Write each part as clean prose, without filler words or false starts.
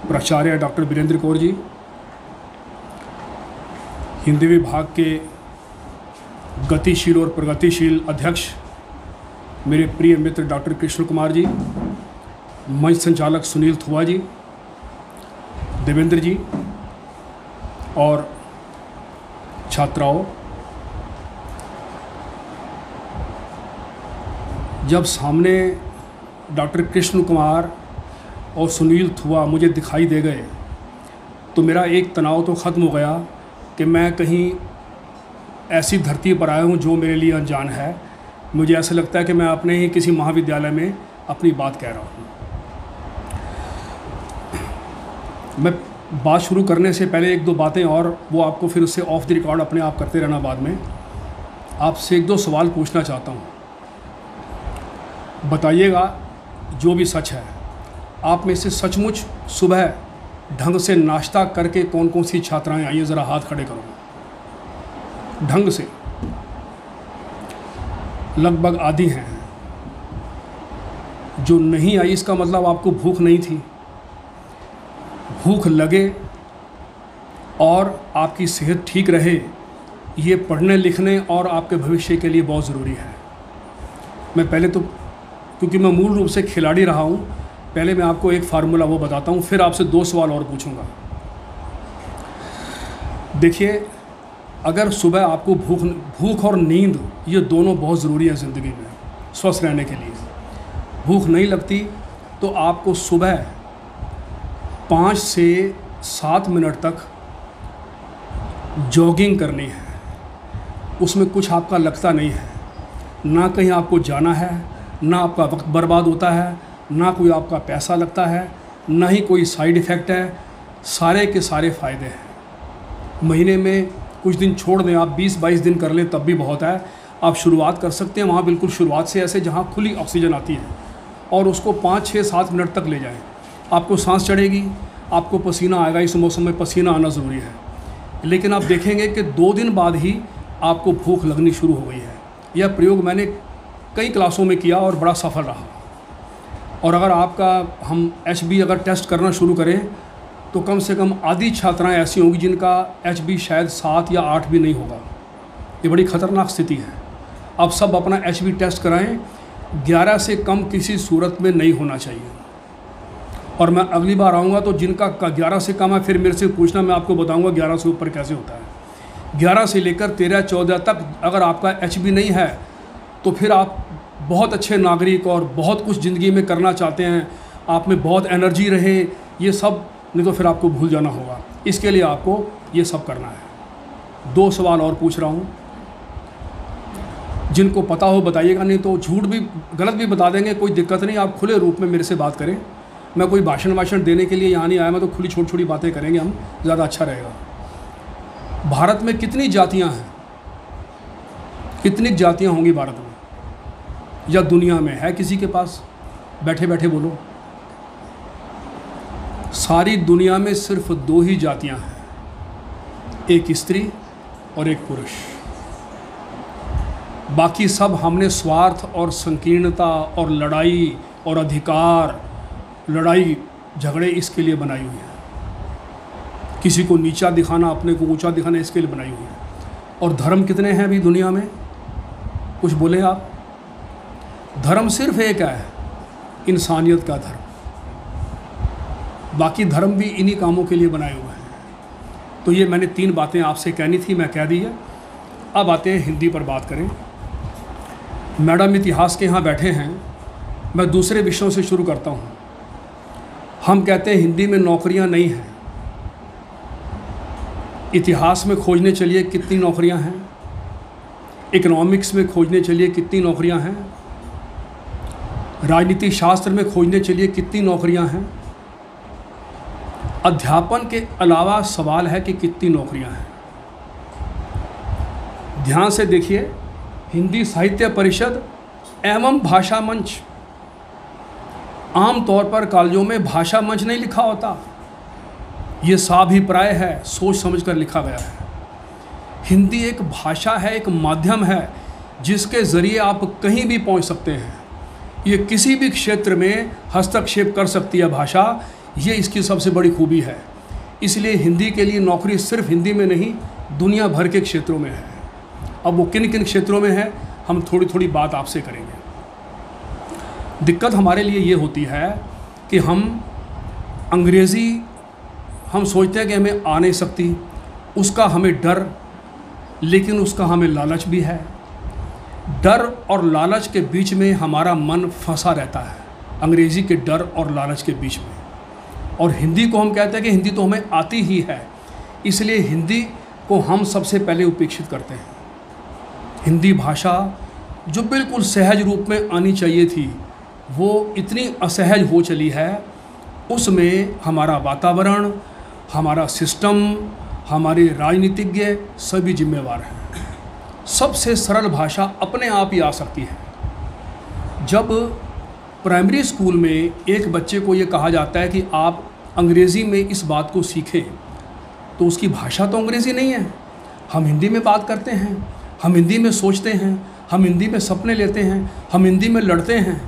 प्राचार्य डॉक्टर वीरेंद्र कौर जी, हिंदी विभाग के गतिशील और प्रगतिशील अध्यक्ष मेरे प्रिय मित्र डॉक्टर कृष्ण कुमार जी, मंच संचालक सुनील थुआ जी, देवेंद्र जी और छात्राओं, जब सामने डॉक्टर कृष्ण कुमार और सुनील थुआ मुझे दिखाई दे गए तो मेरा एक तनाव तो ख़त्म हो गया कि मैं कहीं ऐसी धरती पर आया हूँ जो मेरे लिए अनजान है। मुझे ऐसा लगता है कि मैं अपने ही किसी महाविद्यालय में अपनी बात कह रहा हूँ। मैं बात शुरू करने से पहले एक दो बातें और वो आपको फिर उससे ऑफ द रिकॉर्ड अपने आप करते रहना बाद में। आपसे एक दो सवाल पूछना चाहता हूँ, बताइएगा जो भी सच है। आप में से सचमुच सुबह ढंग से नाश्ता करके कौन कौन सी छात्राएं आई हैं? ज़रा हाथ खड़े करो। ढंग से लगभग आधी हैं। जो नहीं आई इसका मतलब आपको भूख नहीं थी। भूख लगे और आपकी सेहत ठीक रहे, ये पढ़ने लिखने और आपके भविष्य के लिए बहुत ज़रूरी है। मैं पहले तो, क्योंकि मैं मूल रूप से खिलाड़ी रहा हूँ, पहले मैं आपको एक फार्मूला वो बताता हूँ, फिर आपसे दो सवाल और पूछूंगा। देखिए, अगर सुबह आपको भूख और नींद ये दोनों बहुत ज़रूरी है ज़िंदगी में स्वस्थ रहने के लिए। भूख नहीं लगती तो आपको सुबह 5 से 7 मिनट तक जॉगिंग करनी है। उसमें कुछ आपका लगता नहीं है, ना कहीं आपको जाना है, ना आपका वक्त बर्बाद होता है, ना कोई आपका पैसा लगता है, ना ही कोई साइड इफ़ेक्ट है। सारे के सारे फ़ायदे हैं। महीने में कुछ दिन छोड़ दें, आप 20-22 दिन कर लें तब भी बहुत है। आप शुरुआत कर सकते हैं वहाँ बिल्कुल शुरुआत से, ऐसे जहाँ खुली ऑक्सीजन आती है, और उसको 5, 6, 7 मिनट तक ले जाएं। आपको सांस चढ़ेगी, आपको पसीना आएगा। इस मौसम में पसीना आना ज़रूरी है। लेकिन आप देखेंगे कि 2 दिन बाद ही आपको भूख लगनी शुरू हो गई है। यह प्रयोग मैंने कई क्लासों में किया और बड़ा सफल रहा। और अगर आपका हम HB अगर टेस्ट करना शुरू करें तो कम से कम आधी छात्राएं ऐसी होंगी जिनका HB शायद 7 या 8 भी नहीं होगा। ये बड़ी ख़तरनाक स्थिति है। आप सब अपना HB टेस्ट कराएं। 11 से कम किसी सूरत में नहीं होना चाहिए। और मैं अगली बार आऊँगा तो जिनका 11 से कम है फिर मेरे से पूछना, मैं आपको बताऊँगा 11 से ऊपर कैसे होता है। 11 से लेकर 13-14 तक अगर आपका HB नहीं है तो फिर आप बहुत अच्छे नागरिक और बहुत कुछ ज़िंदगी में करना चाहते हैं, आप में बहुत एनर्जी रहे, ये सब, नहीं तो फिर आपको भूल जाना होगा। इसके लिए आपको ये सब करना है। 2 सवाल और पूछ रहा हूँ, जिनको पता हो बताइएगा, नहीं तो झूठ भी गलत भी बता देंगे, कोई दिक्कत नहीं। आप खुले रूप में मेरे से बात करें। मैं कोई भाषण देने के लिए यहाँ नहीं आया, मैं तो खुली छोटी छोटी बातें करेंगे हम, ज़्यादा अच्छा रहेगा। भारत में कितनी जातियाँ हैं? कितनी जातियाँ होंगी भारत में या दुनिया में? है किसी के पास? बैठे बैठे बोलो। सारी दुनिया में सिर्फ 2 ही जातियां हैं, एक स्त्री और एक पुरुष। बाकी सब हमने स्वार्थ और संकीर्णता और लड़ाई और अधिकार, लड़ाई झगड़े इसके लिए बनाई हुई है। किसी को नीचा दिखाना, अपने को ऊंचा दिखाना, इसके लिए बनाई हुई है। और धर्म कितने हैं अभी दुनिया में? कुछ बोले आप? धर्म सिर्फ एक है, इंसानियत का धर्म। बाकी धर्म भी इन्हीं कामों के लिए बनाए हुए हैं। तो ये मैंने 3 बातें आपसे कहनी थी, मैं कह दी है। अब आते हैं हिंदी पर बात करें। मैडम इतिहास के यहाँ बैठे हैं, मैं दूसरे विषयों से शुरू करता हूँ। हम कहते हैं हिंदी में नौकरियाँ नहीं हैं। इतिहास में खोजने चलिए कितनी नौकरियाँ हैं, इकोनॉमिक्स में खोजने चलिए कितनी नौकरियाँ हैं, राजनीति शास्त्र में खोजने चलिए कितनी नौकरियां हैं। अध्यापन के अलावा सवाल है कि कितनी नौकरियां हैं। ध्यान से देखिए, हिंदी साहित्य परिषद एवं भाषा मंच, आम तौर पर कॉलेजों में भाषा मंच नहीं लिखा होता। ये साभिप्राय है, सोच समझकर लिखा गया है। हिंदी एक भाषा है, एक माध्यम है जिसके ज़रिए आप कहीं भी पहुंच सकते हैं। ये किसी भी क्षेत्र में हस्तक्षेप कर सकती है भाषा। ये इसकी सबसे बड़ी खूबी है। इसलिए हिंदी के लिए नौकरी सिर्फ हिंदी में नहीं, दुनिया भर के क्षेत्रों में है। अब वो किन किन क्षेत्रों में है, हम थोड़ी थोड़ी बात आपसे करेंगे। दिक्कत हमारे लिए ये होती है कि हम अंग्रेज़ी हम सोचते हैं कि हमें आ नहीं सकती, उसका हमें डर, लेकिन उसका हमें लालच भी है। डर और लालच के बीच में हमारा मन फंसा रहता है, अंग्रेज़ी के डर और लालच के बीच में। और हिंदी को हम कहते हैं कि हिंदी तो हमें आती ही है, इसलिए हिंदी को हम सबसे पहले उपेक्षित करते हैं। हिंदी भाषा जो बिल्कुल सहज रूप में आनी चाहिए थी, वो इतनी असहज हो चली है। उसमें हमारा वातावरण, हमारा सिस्टम, हमारे राजनीतिज्ञ सभी जिम्मेवार हैं। सबसे सरल भाषा अपने आप ही आ सकती है। जब प्राइमरी स्कूल में एक बच्चे को ये कहा जाता है कि आप अंग्रेज़ी में इस बात को सीखें, तो उसकी भाषा तो अंग्रेज़ी नहीं है। हम हिंदी में बात करते हैं, हम हिंदी में सोचते हैं, हम हिंदी में सपने लेते हैं, हम हिंदी में लड़ते हैं।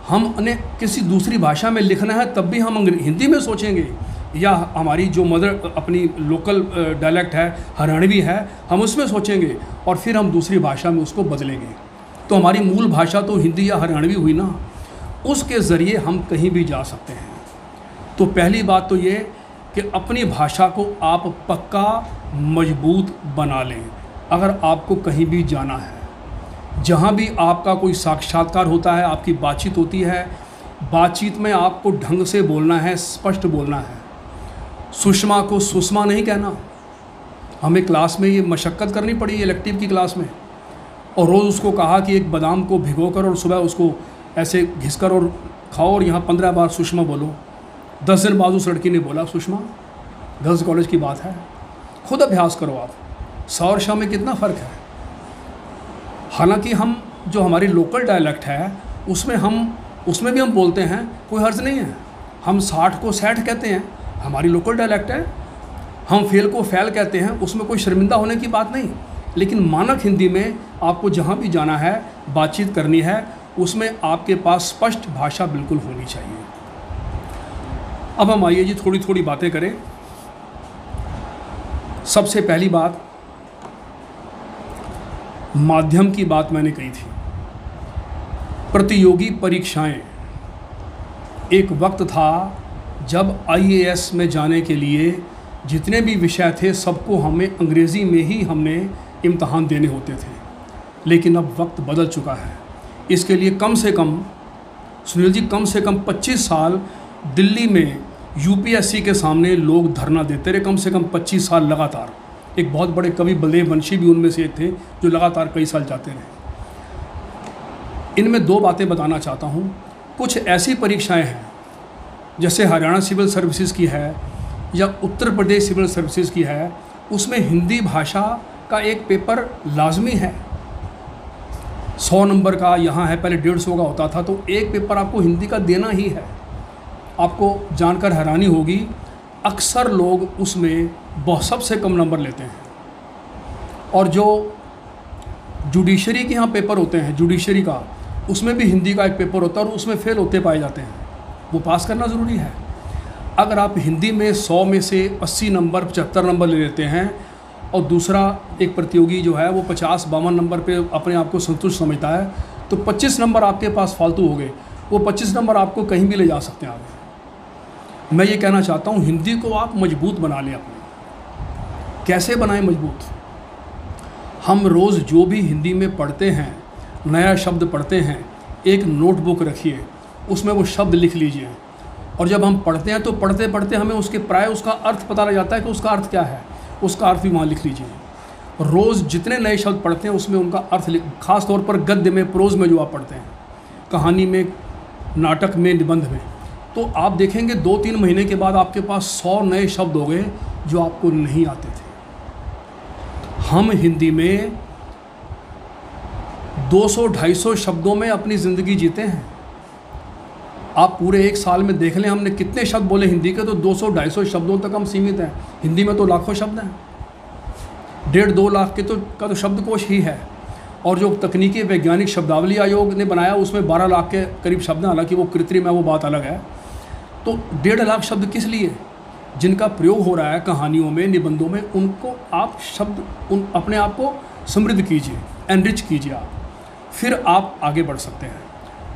हमने किसी दूसरी भाषा में लिखना है तब भी हम हिंदी में सोचेंगे, या हमारी जो मदर अपनी लोकल डायलेक्ट है, हरियाणवी है, हम उसमें सोचेंगे और फिर हम दूसरी भाषा में उसको बदलेंगे। तो हमारी मूल भाषा तो हिंदी या हरियाणवी हुई ना, उसके ज़रिए हम कहीं भी जा सकते हैं। तो पहली बात तो ये कि अपनी भाषा को आप पक्का मजबूत बना लें। अगर आपको कहीं भी जाना है, जहाँ भी आपका कोई साक्षात्कार होता है, आपकी बातचीत होती है, बातचीत में आपको ढंग से बोलना है, स्पष्ट बोलना है। सुषमा को सुषमा नहीं कहना। हमें क्लास में ये मशक्क़त करनी पड़ी इलेक्टिव की क्लास में, और रोज़ उसको कहा कि एक बादाम को भिगोकर और सुबह उसको ऐसे घिसकर और खाओ, और यहाँ 15 बार सुषमा बोलो। 10 दिन बाद उस लड़की ने बोला सुषमा। गर्ल्स कॉलेज की बात है, खुद अभ्यास करो आप। सा और शा में कितना फ़र्क है। हालांकि हम जो हमारी लोकल डायलेक्ट है उसमें भी हम बोलते हैं, कोई हर्ज नहीं है। हम 60 को 60 कहते हैं, हमारी लोकल डायलेक्ट है। हम फेल को फैल कहते हैं, उसमें कोई शर्मिंदा होने की बात नहीं। लेकिन मानक हिंदी में आपको जहाँ भी जाना है, बातचीत करनी है, उसमें आपके पास स्पष्ट भाषा बिल्कुल होनी चाहिए। अब हम आइए जी थोड़ी थोड़ी बातें करें। सबसे पहली बात, माध्यम की बात मैंने कही थी। प्रतियोगी परीक्षाएं, एक वक्त था जब आईएएस में जाने के लिए जितने भी विषय थे सबको हमें अंग्रेज़ी में ही हमने इम्तहान देने होते थे। लेकिन अब वक्त बदल चुका है। इसके लिए कम से कम, सुनील जी, कम से कम 25 साल दिल्ली में यूपीएससी के सामने लोग धरना देते रहे, कम से कम 25 साल लगातार। एक बहुत बड़े कवि बलदेव वंशी भी उनमें से एक थे जो लगातार कई साल जाते रहे। इनमें 2 बातें बताना चाहता हूँ। कुछ ऐसी परीक्षाएं हैं जैसे हरियाणा सिविल सर्विसेज की है या उत्तर प्रदेश सिविल सर्विसेज की है, उसमें हिंदी भाषा का एक पेपर लाजमी है। 100 नंबर का यहाँ है, पहले 150 का होता था, तो एक पेपर आपको हिंदी का देना ही है। आपको जानकर हैरानी होगी, अक्सर लोग उसमें बहुत सबसे कम नंबर लेते हैं। और जो जुडिशरी के यहाँ पेपर होते हैं, जुडिशरी का, उसमें भी हिंदी का एक पेपर होता है और उसमें फेल होते पाए जाते हैं। वो पास करना ज़रूरी है। अगर आप हिंदी में 100 में से 80 नंबर 75 नंबर ले लेते हैं और दूसरा एक प्रतियोगी जो है वो 50-52 नंबर पे अपने आप को संतुष्ट समझता है, तो 25 नंबर आपके पास फालतू हो गए। वो 25 नंबर आपको कहीं भी ले जा सकते हैं आगे। मैं ये कहना चाहता हूँ, हिंदी को आप मजबूत बना लें अपनी। कैसे बनाएं मजबूत? हम रोज़ जो भी हिंदी में पढ़ते हैं, नया शब्द पढ़ते हैं, एक नोटबुक रखिए, उसमें वो शब्द लिख लीजिए। और जब हम पढ़ते हैं तो पढ़ते पढ़ते हमें उसके प्राय उसका अर्थ पता लग जाता है कि उसका अर्थ क्या है, उसका अर्थ भी वहाँ लिख लीजिए। रोज़ जितने नए शब्द पढ़ते हैं उसमें उनका अर्थ ख़ास तौर पर गद्य में, प्रोज में जो आप पढ़ते हैं, कहानी में, नाटक में, निबंध में, तो आप देखेंगे 2-3 महीने के बाद आपके पास 100 नए शब्द हो गए जो आपको नहीं आते थे। हम हिंदी में 200-250 शब्दों में अपनी ज़िंदगी जीते हैं। आप पूरे एक साल में देख लें हमने कितने शब्द बोले हिंदी के, तो 200-250 शब्दों तक हम सीमित हैं। हिंदी में तो लाखों शब्द हैं, 1.5-2 लाख के का तो शब्दकोश ही है। और जो तकनीकी वैज्ञानिक शब्दावली आयोग ने बनाया उसमें 12 लाख के करीब शब्द हैं, हालांकि वो कृत्रिम है, वो बात अलग है। तो 1.5 लाख शब्द किस लिए? जिनका प्रयोग हो रहा है कहानियों में, निबंधों में, उनको आप शब्द अपने आप को समृद्ध कीजिए, एनरिच कीजिए आप, फिर आप आगे बढ़ सकते हैं।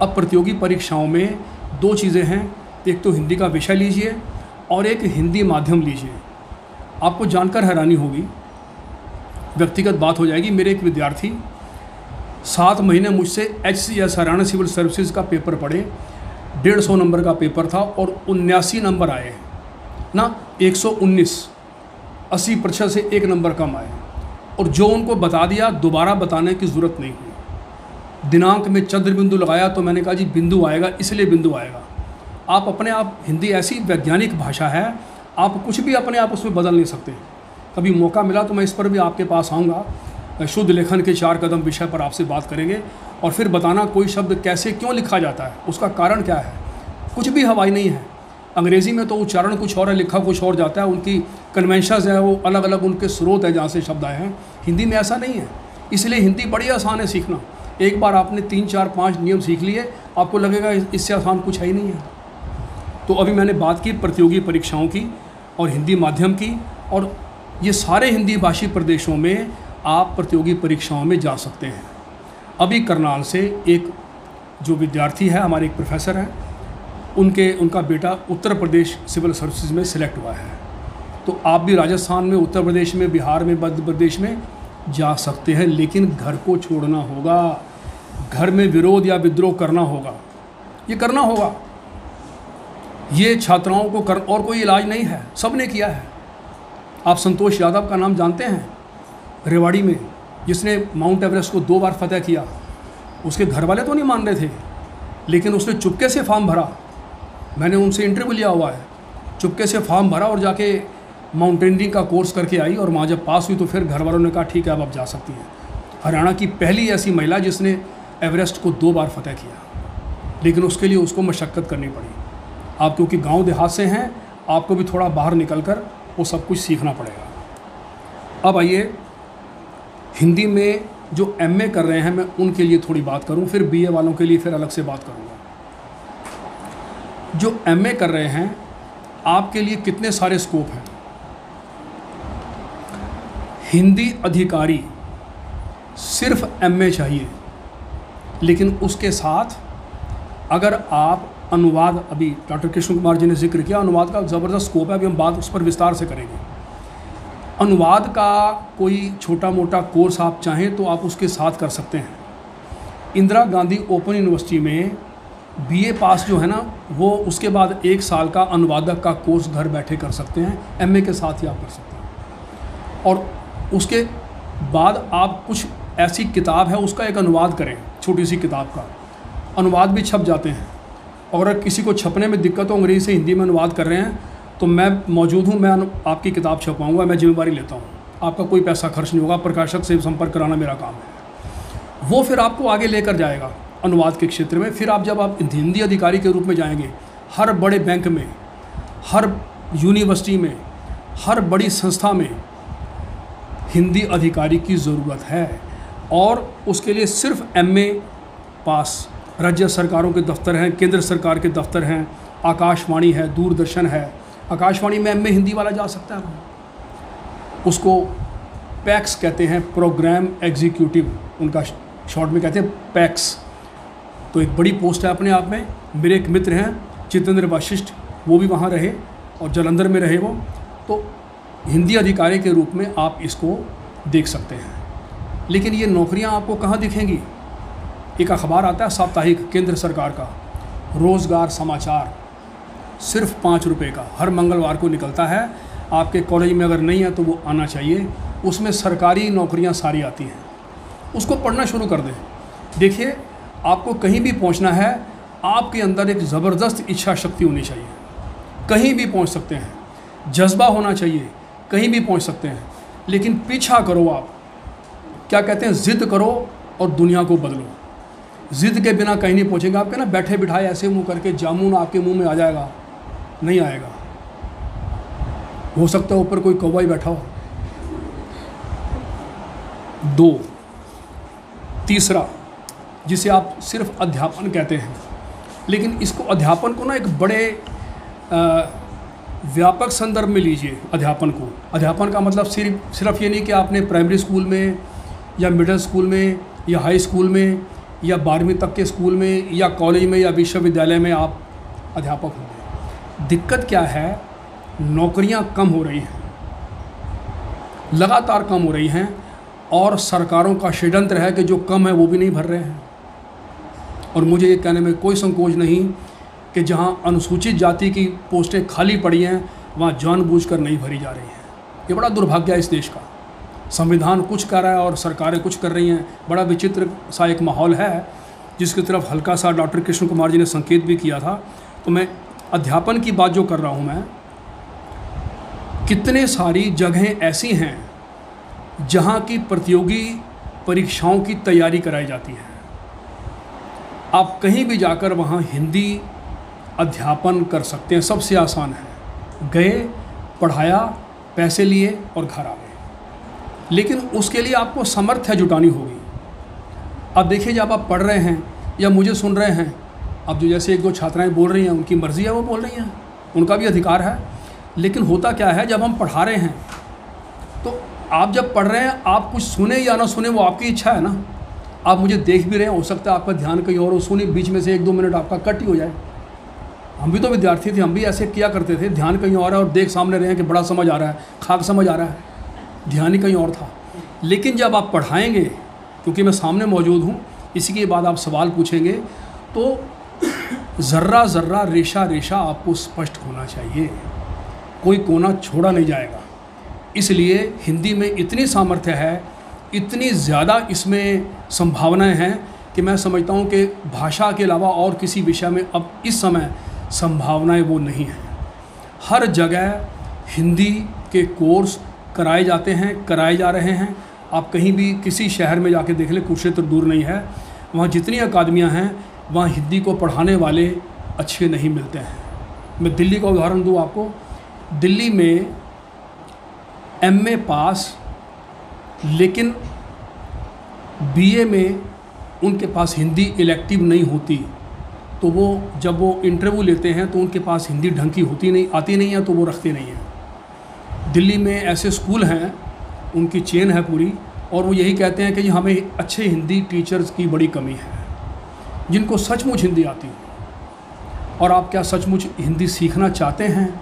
अब प्रतियोगी परीक्षाओं में 2 चीज़ें हैं, एक तो हिंदी का विषय लीजिए और एक हिंदी माध्यम लीजिए। आपको जानकर हैरानी होगी, व्यक्तिगत बात हो जाएगी। मेरे एक विद्यार्थी 7 महीने मुझसे HCS हरियाणा सिविल सर्विसेज का पेपर पढ़े, 150 नंबर का पेपर था और 79 नंबर आए ना, 119, 80% से 1 नंबर कम आए। और जो उनको बता दिया दोबारा बताने की ज़रूरत नहीं हुई। दिनांक में चंद्र बिंदु लगाया तो मैंने कहा जी बिंदु आएगा, इसलिए बिंदु आएगा। आप अपने आप, हिंदी ऐसी वैज्ञानिक भाषा है, आप कुछ भी अपने आप उसमें बदल नहीं सकते। कभी मौका मिला तो मैं इस पर भी आपके पास आऊँगा, शुद्ध लेखन के 4 कदम विषय पर आपसे बात करेंगे और फिर बताना कोई शब्द कैसे क्यों लिखा जाता है, उसका कारण क्या है। कुछ भी हवाई नहीं है। अंग्रेज़ी में तो उच्चारण कुछ और है, लिखा कुछ और जाता है, उनकी कन्वेंशंस हैं, वो अलग अलग उनके स्रोत हैं जहाँ से शब्द आए हैं। हिंदी में ऐसा नहीं है, इसलिए हिंदी बड़ी आसान है सीखना। एक बार आपने 3, 4, 5 नियम सीख लिए, आपको लगेगा इससे आसान कुछ है ही नहीं है। तो अभी मैंने बात की प्रतियोगी परीक्षाओं की और हिंदी माध्यम की, और ये सारे हिंदी भाषी प्रदेशों में आप प्रतियोगी परीक्षाओं में जा सकते हैं। अभी करनाल से एक जो विद्यार्थी है, हमारे एक प्रोफेसर हैं, उनका बेटा उत्तर प्रदेश सिविल सर्विसेज में सिलेक्ट हुआ है। तो आप भी राजस्थान में, उत्तर प्रदेश में, बिहार में, मध्य प्रदेश में जा सकते हैं, लेकिन घर को छोड़ना होगा। घर में विरोध या विद्रोह करना होगा, ये करना होगा। ये छात्राओं को और कोई इलाज नहीं है, सब ने किया है। आप संतोष यादव का नाम जानते हैं, रेवाड़ी में, जिसने माउंट एवरेस्ट को 2 बार फतह किया। उसके घर वाले तो नहीं मान रहे थे, लेकिन उसने चुपके से फॉर्म भरा। मैंने उनसे इंटरव्यू लिया हुआ है। चुपके से फॉर्म भरा और जाके माउंटेनियरिंग का कोर्स करके आई, और वहाँ जब पास हुई तो फिर घर वालों ने कहा ठीक है अब आप जा सकती हैं। हरियाणा की पहली ऐसी महिला जिसने एवरेस्ट को 2 बार फतह किया, लेकिन उसके लिए उसको मशक्क़त करनी पड़ी। आप क्योंकि गांव देहात से हैं, आपको भी थोड़ा बाहर निकलकर वो सब कुछ सीखना पड़ेगा। अब आइए, हिंदी में जो MA कर रहे हैं मैं उनके लिए थोड़ी बात करूं, फिर BA वालों के लिए फिर अलग से बात करूंगा। जो MA कर रहे हैं, आपके लिए कितने सारे स्कोप हैं। हिंदी अधिकारी सिर्फ MA चाहिए, लेकिन उसके साथ अगर आप अनुवाद, अभी डॉक्टर कृष्ण कुमार जी ने जिक्र किया, अनुवाद का ज़बरदस्त स्कोप है, अभी हम बात उस पर विस्तार से करेंगे। अनुवाद का कोई छोटा मोटा कोर्स आप चाहें तो आप उसके साथ कर सकते हैं। इंदिरा गांधी ओपन यूनिवर्सिटी में BA पास जो है ना, वो उसके बाद 1 साल का अनुवादक का कोर्स घर बैठे कर सकते हैं, MA के साथ ही आप कर सकते हैं। और उसके बाद आप कुछ ऐसी किताब है उसका एक अनुवाद करें, छोटी सी किताब का अनुवाद भी छप जाते हैं। और अगर किसी को छपने में दिक्कत हो, अंग्रेज़ी से हिंदी में अनुवाद कर रहे हैं, तो मैं मौजूद हूँ, मैं आपकी किताब छपवाऊँगा, मैं जिम्मेदारी लेता हूँ। आपका कोई पैसा खर्च नहीं होगा, प्रकाशक से संपर्क कराना मेरा काम है। वो फिर आपको आगे लेकर जाएगा अनुवाद के क्षेत्र में। फिर आप जब आप हिंदी अधिकारी के रूप में जाएंगे, हर बड़े बैंक में, हर यूनिवर्सिटी में, हर बड़ी संस्था में हिंदी अधिकारी की ज़रूरत है, और उसके लिए सिर्फ MA पास। राज्य सरकारों के दफ्तर हैं, केंद्र सरकार के दफ्तर हैं, आकाशवाणी है, दूरदर्शन है। आकाशवाणी में MA हिंदी वाला जा सकता है, उसको PAX कहते हैं, प्रोग्राम एग्जीक्यूटिव, उनका शॉर्ट में कहते हैं PAX। तो एक बड़ी पोस्ट है अपने आप में। मेरे एक मित्र हैं जितेंद्र वशिष्ठ, वो भी वहाँ रहे और जालंधर में रहे वो। तो हिंदी अधिकारी के रूप में आप इसको देख सकते हैं। लेकिन ये नौकरियाँ आपको कहाँ दिखेंगी। एक अखबार आता है साप्ताहिक केंद्र सरकार का, रोज़गार समाचार, सिर्फ 5 रुपये का, हर मंगलवार को निकलता है। आपके कॉलेज में अगर नहीं है तो वो आना चाहिए। उसमें सरकारी नौकरियां सारी आती हैं, उसको पढ़ना शुरू कर दें। देखिए, आपको कहीं भी पहुंचना है, आपके अंदर एक ज़बरदस्त इच्छा शक्ति होनी चाहिए। कहीं भी पहुंच सकते हैं, जज्बा होना चाहिए, कहीं भी पहुंच सकते हैं। लेकिन पीछा करो, आप क्या कहते हैं, ज़िद करो और दुनिया को बदलो। ज़िद के बिना कहीं नहीं पहुँचेंगे। आपके ना बैठे बिठाए ऐसे मुँह करके जामुन आपके मुंह में आ जाएगा, नहीं आएगा। हो सकता है ऊपर कोई कौवा ही बैठा हो। 2, तीसरा, जिसे आप सिर्फ अध्यापन कहते हैं, लेकिन इसको, अध्यापन को ना एक बड़े व्यापक संदर्भ में लीजिए अध्यापन को। अध्यापन का मतलब सिर्फ ये नहीं कि आपने प्राइमरी स्कूल में या मिडिल स्कूल में या हाई स्कूल में या 12वीं तक के स्कूल में या कॉलेज में या विश्वविद्यालय में आप अध्यापक होंगे। दिक्कत क्या है, नौकरियां कम हो रही हैं, लगातार कम हो रही हैं, और सरकारों का षड्यंत्र है कि जो कम है वो भी नहीं भर रहे हैं। और मुझे ये कहने में कोई संकोच नहीं कि जहां अनुसूचित जाति की पोस्टें खाली पड़ी हैं वहां जानबूझकर नहीं भरी जा रही हैं। ये बड़ा दुर्भाग्य है इस देश का। संविधान कुछ कर रहा है और सरकारें कुछ कर रही हैं। बड़ा विचित्र सा एक माहौल है जिसकी तरफ हल्का सा डॉक्टर कृष्ण कुमार जी ने संकेत भी किया था। तो मैं अध्यापन की बात जो कर रहा हूँ, मैं कितने सारी जगहें ऐसी हैं जहाँ की प्रतियोगी परीक्षाओं की तैयारी कराई जाती है। आप कहीं भी जाकर वहाँ हिंदी अध्यापन कर सकते हैं, सबसे आसान है। गए, पढ़ाया, पैसे लिए और घर आ गए। लेकिन उसके लिए आपको सामर्थ्य जुटानी होगी। अब देखिए, जब आप पढ़ रहे हैं या मुझे सुन रहे हैं, अब जो जैसे एक दो छात्राएं बोल रही हैं, उनकी मर्ज़ी है, वो बोल रही हैं, उनका भी अधिकार है। लेकिन होता क्या है, जब हम पढ़ा रहे हैं तो आप जब पढ़ रहे हैं, आप कुछ सुने या ना सुने वो आपकी इच्छा है ना। आप मुझे देख भी रहे हैं, हो सकता है आपका ध्यान कहीं और हो, सुनी बीच में से 1-2 मिनट आपका कट ही हो जाए। हम भी तो विद्यार्थी थे, हम भी ऐसे किया करते थे, ध्यान कहीं और है और देख सामने रहे हैं कि बड़ा समझ आ रहा है, खाक समझ आ रहा है, ध्यान ही कहीं और था। लेकिन जब आप पढ़ाएंगे, क्योंकि मैं सामने मौजूद हूँ, इसी के बाद आप सवाल पूछेंगे, तो ज़र्रा ज़र्रा, रेशा रेशा आपको स्पष्ट होना चाहिए, कोई कोना छोड़ा नहीं जाएगा। इसलिए हिंदी में इतनी सामर्थ्य है, इतनी ज़्यादा इसमें संभावनाएं हैं कि मैं समझता हूँ कि भाषा के अलावा और किसी विषय में अब इस समय संभावनाएं वो नहीं हैं। हर जगह हिंदी के कोर्स कराए जाते हैं, कराए जा रहे हैं। आप कहीं भी किसी शहर में जाके देख लें, कुरुक्षेत्र दूर नहीं है, वहाँ जितनी अकादमियाँ हैं वहाँ हिंदी को पढ़ाने वाले अच्छे नहीं मिलते हैं। मैं दिल्ली का उदाहरण दूँ आपको। दिल्ली में MA पास, लेकिन BA में उनके पास हिंदी इलेक्टिव नहीं होती, तो वो जब वो इंटरव्यू लेते हैं तो उनके पास हिंदी ढंग की आती नहीं है, तो वो रखते नहीं हैं। दिल्ली में ऐसे स्कूल हैं, उनकी चेन है पूरी, और वो यही कहते हैं कि हमें अच्छे हिंदी टीचर्स की बड़ी कमी है, जिनको सचमुच हिंदी आती है। और आप क्या सचमुच हिंदी सीखना चाहते हैं?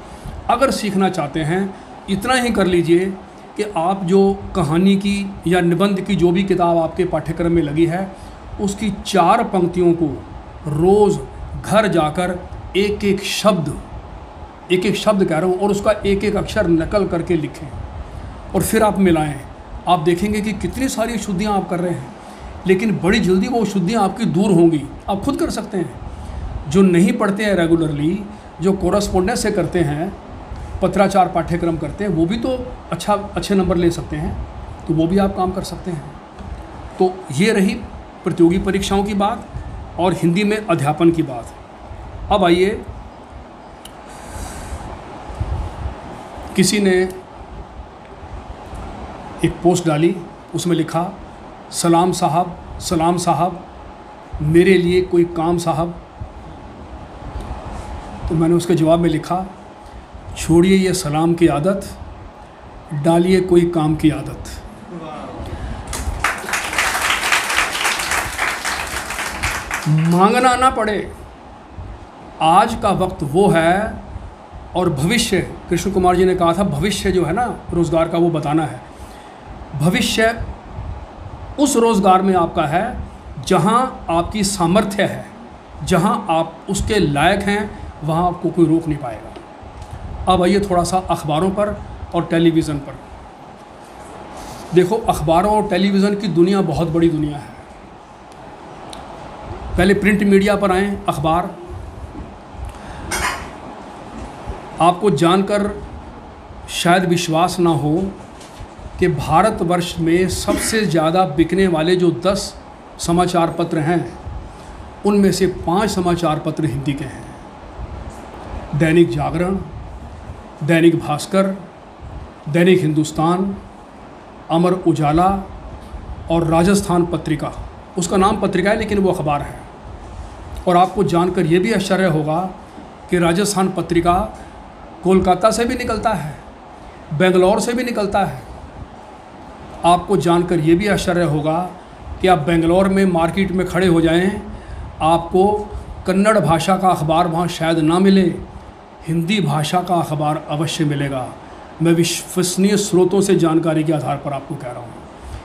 अगर सीखना चाहते हैं, इतना ही कर लीजिए कि आप जो कहानी की या निबंध की जो भी किताब आपके पाठ्यक्रम में लगी है, उसकी 4 पंक्तियों को रोज़ घर जाकर एक एक शब्द कह रहा हूँ, और उसका एक एक अक्षर नकल करके लिखें और फिर आप मिलाएं। आप देखेंगे कि कितनी सारी शुद्धियाँ आप कर रहे हैं, लेकिन बड़ी जल्दी वो शुद्धियाँ आपकी दूर होंगी। आप खुद कर सकते हैं। जो नहीं पढ़ते हैं रेगुलरली, जो कोरस्पोंडेंस से करते हैं, पत्राचार पाठ्यक्रम करते हैं, वो भी तो अच्छे नंबर ले सकते हैं, तो वो भी आप काम कर सकते हैं। तो ये रही प्रतियोगी परीक्षाओं की बात और हिंदी में अध्यापन की बात। अब आइए, किसी ने एक पोस्ट डाली, उसमें लिखा, सलाम साहब, मेरे लिए कोई काम साहब। तो मैंने उसके जवाब में लिखा, छोड़िए ये सलाम की आदत, डालिए कोई काम की आदत। मांगना ना पड़े, आज का वक्त वो है, और भविष्य, कृष्ण कुमार जी ने कहा था, भविष्य जो है ना रोज़गार का, वो बताना है। भविष्य उस रोज़गार में आपका है जहां आपकी सामर्थ्य है, जहां आप उसके लायक हैं, वहां आपको कोई रोक नहीं पाएगा। अब आइए थोड़ा सा अखबारों पर और टेलीविज़न पर। देखो, अखबारों और टेलीविज़न की दुनिया बहुत बड़ी दुनिया है। पहले प्रिंट मीडिया पर आए अखबार। आपको जानकर शायद विश्वास ना हो कि भारतवर्ष में सबसे ज़्यादा बिकने वाले जो 10 समाचार पत्र हैं, उनमें से 5 समाचार पत्र हिंदी के हैं। दैनिक जागरण, दैनिक भास्कर, दैनिक हिंदुस्तान, अमर उजाला और राजस्थान पत्रिका। उसका नाम पत्रिका है लेकिन वो अखबार है। और आपको जानकर ये भी आश्चर्य होगा कि राजस्थान पत्रिका कोलकाता से भी निकलता है, बेंगलोर से भी निकलता है। आपको जानकर ये भी आश्चर्य होगा कि आप बेंगलोर में मार्केट में खड़े हो जाएं, आपको कन्नड़ भाषा का अखबार वहाँ शायद ना मिले, हिंदी भाषा का अखबार अवश्य मिलेगा। मैं विश्वसनीय स्रोतों से जानकारी के आधार पर आपको कह रहा हूँ,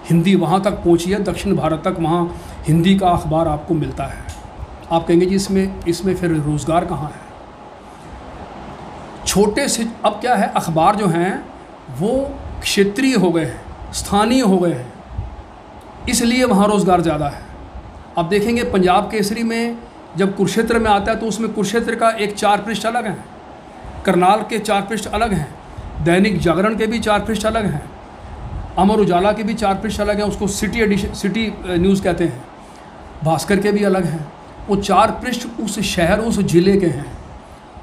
हिंदी वहाँ तक पहुँची है, दक्षिण भारत तक वहाँ हिंदी का अखबार आपको मिलता है। आप कहेंगे जी इसमें फिर रोज़गार कहाँ है? छोटे से अब क्या है, अखबार जो हैं वो क्षेत्रीय हो गए हैं, स्थानीय हो गए हैं, इसलिए वहाँ रोज़गार ज़्यादा है। आप देखेंगे पंजाब केसरी में जब कुरुक्षेत्र में आता है तो उसमें कुरुक्षेत्र का एक 4 पृष्ठ अलग हैं, करनाल के 4 पृष्ठ अलग हैं, दैनिक जागरण के भी 4 पृष्ठ अलग हैं, अमर उजाला के भी 4 पृष्ठ अलग हैं, उसको सिटी न्यूज़ कहते हैं, भास्कर के भी अलग हैं। वो 4 पृष्ठ उस शहर, उस ज़िले के हैं,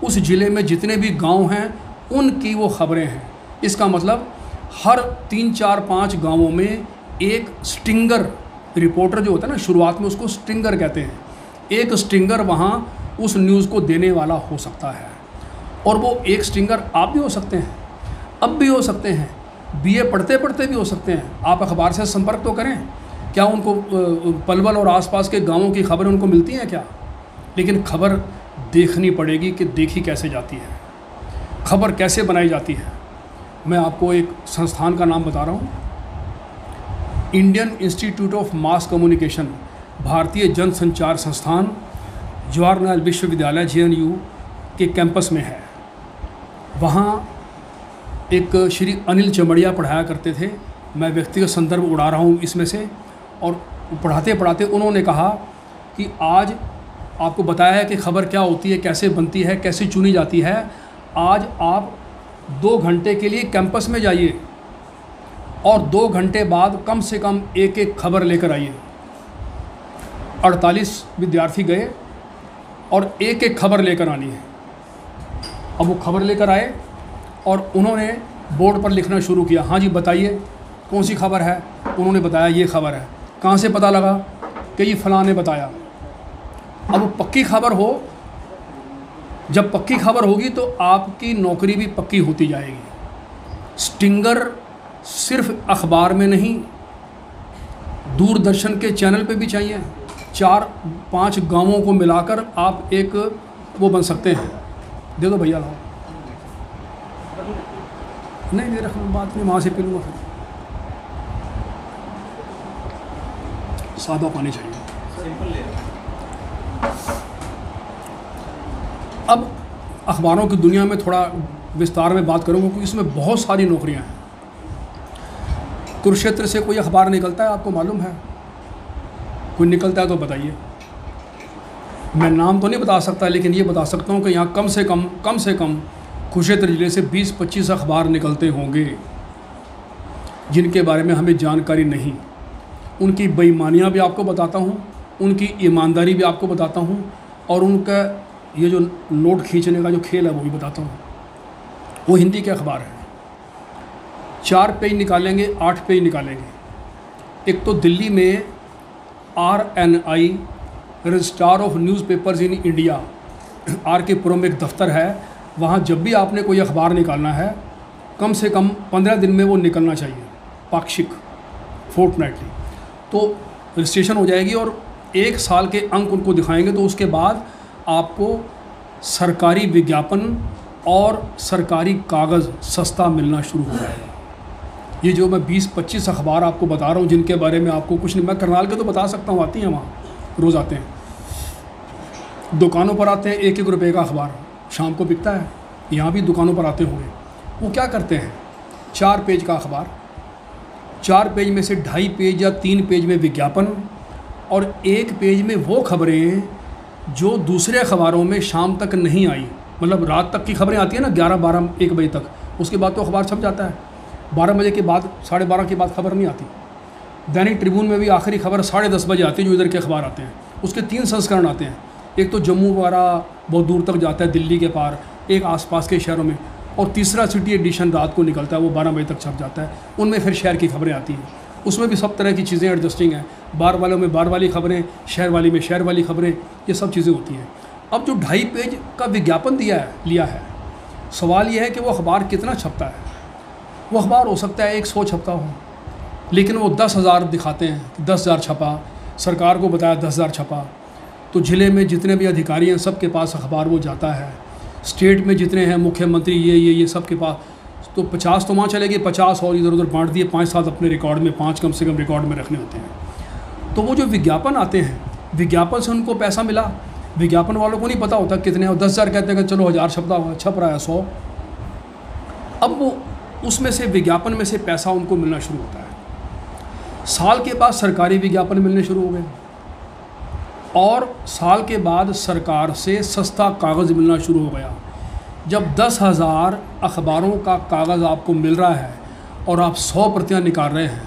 उस ज़िले में जितने भी गांव हैं उनकी वो खबरें हैं। इसका मतलब हर 3, 4, 5 गांवों में एक स्टिंगर रिपोर्टर जो होता है ना, शुरुआत में उसको स्टिंगर कहते हैं, एक स्टिंगर वहाँ उस न्यूज़ को देने वाला हो सकता है। और वो एक स्टिंगर आप भी हो सकते हैं, अब भी हो सकते हैं, बीए पढ़ते पढ़ते भी हो सकते हैं। आप अखबार से संपर्क तो करें, क्या उनको पलवल और आसपास के गांवों की खबरें उनको मिलती हैं क्या? लेकिन खबर देखनी पड़ेगी कि देखी कैसे जाती है, खबर कैसे बनाई जाती है। मैं आपको एक संस्थान का नाम बता रहा हूँ, Indian institute of mass communication, भारतीय जनसंचार संस्थान, जवाहरलाल विश्वविद्यालय JNU के कैंपस में है। वहाँ एक श्री अनिल चमड़िया पढ़ाया करते थे, मैं व्यक्तिगत संदर्भ उड़ा रहा हूँ इसमें से। और पढ़ाते पढ़ाते उन्होंने कहा कि आज आपको बताया है कि खबर क्या होती है, कैसे बनती है, कैसे चुनी जाती है। आज आप 2 घंटे के लिए कैंपस में जाइए और 2 घंटे बाद कम से कम एक खबर लेकर आइए। 48 विद्यार्थी गए और एक खबर लेकर आनी है। अब वो खबर लेकर आए और उन्होंने बोर्ड पर लिखना शुरू किया, हाँ जी बताइए कौन सी खबर है। उन्होंने बताया ये खबर है। कहाँ से पता लगा? कि ये फलां ने बताया। अब पक्की खबर हो, जब पक्की खबर होगी तो आपकी नौकरी भी पक्की होती जाएगी। स्टिंगर सिर्फ अखबार में नहीं, दूरदर्शन के चैनल पे भी चाहिए। 4-5 गांवों को मिलाकर आप एक वो बन सकते हैं। दे दो भैया, लाओ। नहीं रख बात नहीं, वहाँ से पी लूँगा। फिर सादा पानी चाहिए। अब अखबारों की दुनिया में थोड़ा विस्तार में बात करूँगा क्योंकि इसमें बहुत सारी नौकरियां हैं। कुरुक्षेत्र से कोई अखबार निकलता है, आपको मालूम है? कोई निकलता है तो बताइए। मैं नाम तो नहीं बता सकता, लेकिन ये बता सकता हूँ कि यहाँ कम से कम कुरुक्षेत्र ज़िले से 20-25 अखबार निकलते होंगे जिनके बारे में हमें जानकारी नहीं। उनकी बेईमानियाँ भी आपको बताता हूँ, उनकी ईमानदारी भी आपको बताता हूँ, और उनका ये जो नोट खींचने का जो खेल है वो भी बताता हूँ। वो हिंदी के अखबार हैं। 4 पेज निकालेंगे, 8 पेज निकालेंगे। एक तो दिल्ली में RNI registrar of newspapers in India, RK पुरम एक दफ्तर है। वहाँ जब भी आपने कोई अखबार निकालना है, कम से कम 15 दिन में वो निकलना चाहिए, पाक्षिक, फोर्टनाइटली। तो रजिस्ट्रेशन हो जाएगी और 1 साल के अंक उनको दिखाएंगे, तो उसके बाद आपको सरकारी विज्ञापन और सरकारी कागज़ सस्ता मिलना शुरू हो जाएगा। ये जो मैं 20-25 अखबार आपको बता रहा हूँ जिनके बारे में आपको कुछ नहीं, मैं करनाल के तो बता सकता हूँ, आती हैं वहाँ, रोज़ आते हैं, दुकानों पर आते हैं। 1-1 रुपये का अखबार शाम को बिकता है, यहाँ भी दुकानों पर आते होंगे। वो क्या करते हैं, 4 पेज का अखबार, 4 पेज में से 2.5 पेज या 3 पेज में विज्ञापन, और 1 पेज में वो खबरें जो दूसरे अखबारों में शाम तक नहीं आई। मतलब रात तक की खबरें आती हैं ना, 11-12-1 बजे तक, उसके बाद तो अखबार छप जाता है। 12 बजे के बाद, 12:30 के बाद खबर नहीं आती। दैनिक ट्रिब्यून में भी आखिरी खबर 10:30 बजे आती है, जो इधर के अखबार आते हैं। उसके 3 संस्करण आते हैं, एक तो जम्मू वगैरह बहुत दूर तक जाता है, दिल्ली के पार, एक आसपास के शहरों में, और तीसरा सिटी एडिशन रात को निकलता है, वो 12 बजे तक छप जाता है। उनमें फिर शहर की खबरें आती हैं, उसमें भी सब तरह की चीज़ें एडजस्टिंग हैं। बार वालों में बार वाली खबरें, शहर वाली में शहर वाली खबरें, ये सब चीज़ें होती हैं। अब जो 2.5 पेज का विज्ञापन लिया है, सवाल यह है कि वो अखबार कितना छपता है। वो अखबार हो सकता है 100 छपता हो, लेकिन वो 10,000 दिखाते हैं कि 10,000 छपा, सरकार को बताया 10,000 छपा। तो ज़िले में जितने भी अधिकारी हैं सबके पास अखबार वो जाता है, स्टेट में जितने हैं मुख्यमंत्री ये सबके पास, तो 50 तो वहाँ चलेगी, 50 और इधर उधर बांट दिए, 5-7 अपने रिकॉर्ड में, 5 कम से कम रिकॉर्ड में रखने होते हैं। तो वो जो विज्ञापन आते हैं, विज्ञापन से उनको पैसा मिला, विज्ञापन वालों को नहीं पता होता कितने, और 10,000 कहते हैं कि चलो 1,000 छपता हुआ, छप रहा है 100। अब वो उसमें से विज्ञापन में से पैसा उनको मिलना शुरू होता है। साल के बाद सरकारी विज्ञापन मिलने शुरू हो गए, और साल के बाद सरकार से सस्ता कागज़ मिलना शुरू हो गया। जब 10,000 अखबारों का कागज़ आपको मिल रहा है और आप 100 प्रतियाँ निकाल रहे हैं,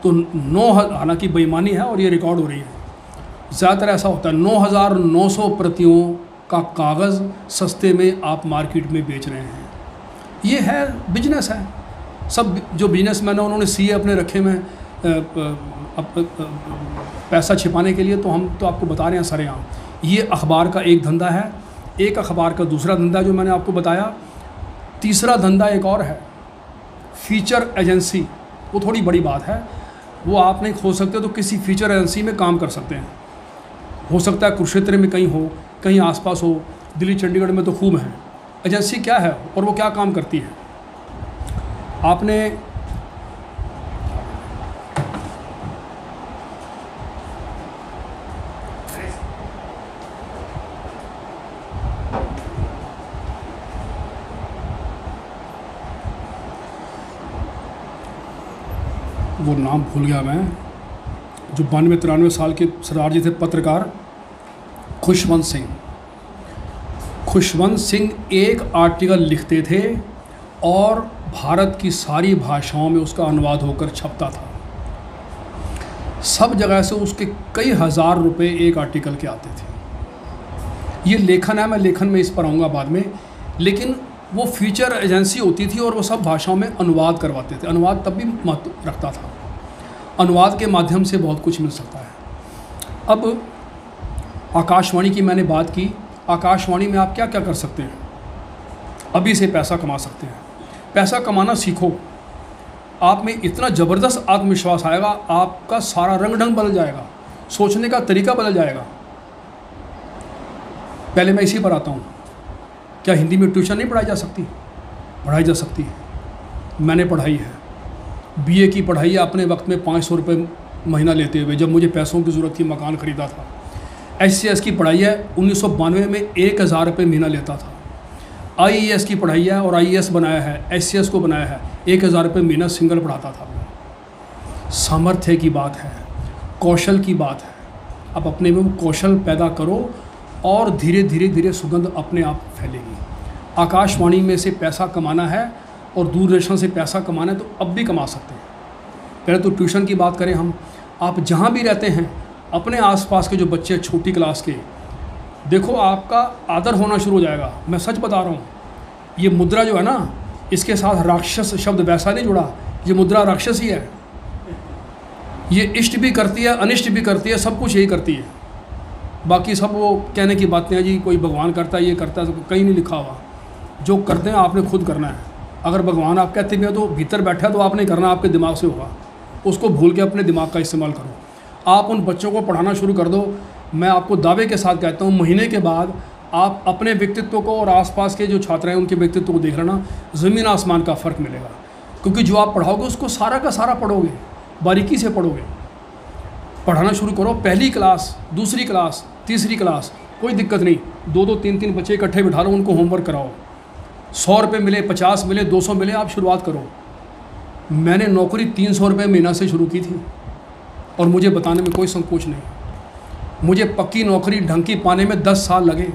तो 9,000, हालांकि बेईमानी है और ये रिकॉर्ड हो रही है, ज़्यादातर ऐसा होता है, 9,900 प्रतियों का कागज़ सस्ते में आप मार्केट में बेच रहे हैं। ये है बिजनेस है। सब जो बिजनेसमैन है उन्होंने सीए अपने रखे में पैसा छिपाने के लिए, तो हम तो आपको बता रहे हैं सरेआम। ये अखबार का एक धंधा है, एक अखबार का दूसरा धंधा जो मैंने आपको बताया। तीसरा धंधा एक और है, फीचर एजेंसी। वो थोड़ी बड़ी बात है, वो आप नहीं खोल सकते तो किसी फीचर एजेंसी में काम कर सकते हैं। हो सकता है कुरुक्षेत्र में कहीं हो, कहीं आसपास हो, दिल्ली चंडीगढ़ में तो खूब है। एजेंसी क्या है और वो क्या काम करती है? आपने वो नाम भूल गया मैं, जो 92-93 साल के सरदार जी थे, पत्रकार खुशवंत सिंह। खुशवंत सिंह एक आर्टिकल लिखते थे और भारत की सारी भाषाओं में उसका अनुवाद होकर छपता था। सब जगह से उसके कई हज़ार रुपए एक आर्टिकल के आते थे। ये लेखन है, मैं लेखन में इस पर आऊँगा बाद में। लेकिन वो फीचर एजेंसी होती थी और वो सब भाषाओं में अनुवाद करवाते थे। अनुवाद तब भी महत्व रखता था, अनुवाद के माध्यम से बहुत कुछ मिल सकता है। अब आकाशवाणी की मैंने बात की, आकाशवाणी में आप क्या क्या कर सकते हैं? अभी से पैसा कमा सकते हैं। पैसा कमाना सीखो, आप में इतना ज़बरदस्त आत्मविश्वास आएगा, आपका सारा रंग ढंग बदल जाएगा, सोचने का तरीका बदल जाएगा। पहले मैं इसी पर आता हूँ, क्या हिंदी में ट्यूशन नहीं पढ़ाई जा सकती? पढ़ाई जा सकती है, मैंने पढ़ाई है। बीए की पढ़ाई है अपने वक्त में 500 रुपये महीना लेते हुए, जब मुझे पैसों की ज़रूरत थी, मकान ख़रीदा था। SCS की पढ़ाई है 1992 में 1,000 रुपये महीना लेता था। IAS की पढ़ाई है और IAS बनाया है, SCS को बनाया है, 1,000 रुपये महीना सिंगल पढ़ाता था। सामर्थ्य की बात है, कौशल की बात है। अब अपने में वो कौशल पैदा करो और धीरे धीरे धीरे सुगंध अपने आप फैलेगी। आकाशवाणी में से पैसा कमाना है और दूरदर्शन से पैसा कमाना है तो अब भी कमा सकते हैं। पहले तो ट्यूशन की बात करें हम, आप जहाँ भी रहते हैं अपने आसपास के जो बच्चे छोटी क्लास के, देखो आपका आदर होना शुरू हो जाएगा। मैं सच बता रहा हूँ, ये मुद्रा जो है ना, इसके साथ राक्षस शब्द वैसा नहीं जुड़ा, ये मुद्रा राक्षस ही है। ये इष्ट भी करती है, अनिष्ट भी करती है, सब कुछ यही करती है। बाकी सब वो कहने की बातें हैं जी, कोई भगवान करता है, ये करता है, कहीं नहीं लिखा हुआ। जो करते हैं आपने खुद करना है। अगर भगवान आप कहते भी हैं तो भीतर बैठा है तो आपने करना, आपके दिमाग से होगा। उसको भूल के अपने दिमाग का इस्तेमाल करो। आप उन बच्चों को पढ़ाना शुरू कर दो। मैं आपको दावे के साथ कहता हूँ, महीने के बाद आप अपने व्यक्तित्व को और आसपास के जो छात्र हैं उनके व्यक्तित्व को देख लेना, ज़मीन आसमान का फ़र्क मिलेगा। क्योंकि जो आप पढ़ाओगे उसको सारा का सारा पढ़ोगे, बारीकी से पढ़ोगे। पढ़ाना शुरू करो, पहली क्लास, दूसरी क्लास, तीसरी क्लास, कोई दिक्कत नहीं। 2-2, 3-3 बच्चे इकट्ठे बिठा लो, उनको होमवर्क कराओ। 100 रुपये मिले, 50 मिले, 200 मिले, आप शुरुआत करो। मैंने नौकरी 300 रुपये महीना से शुरू की थी और मुझे बताने में कोई संकोच नहीं। मुझे पक्की नौकरी ढंग की पाने में 10 साल लगे।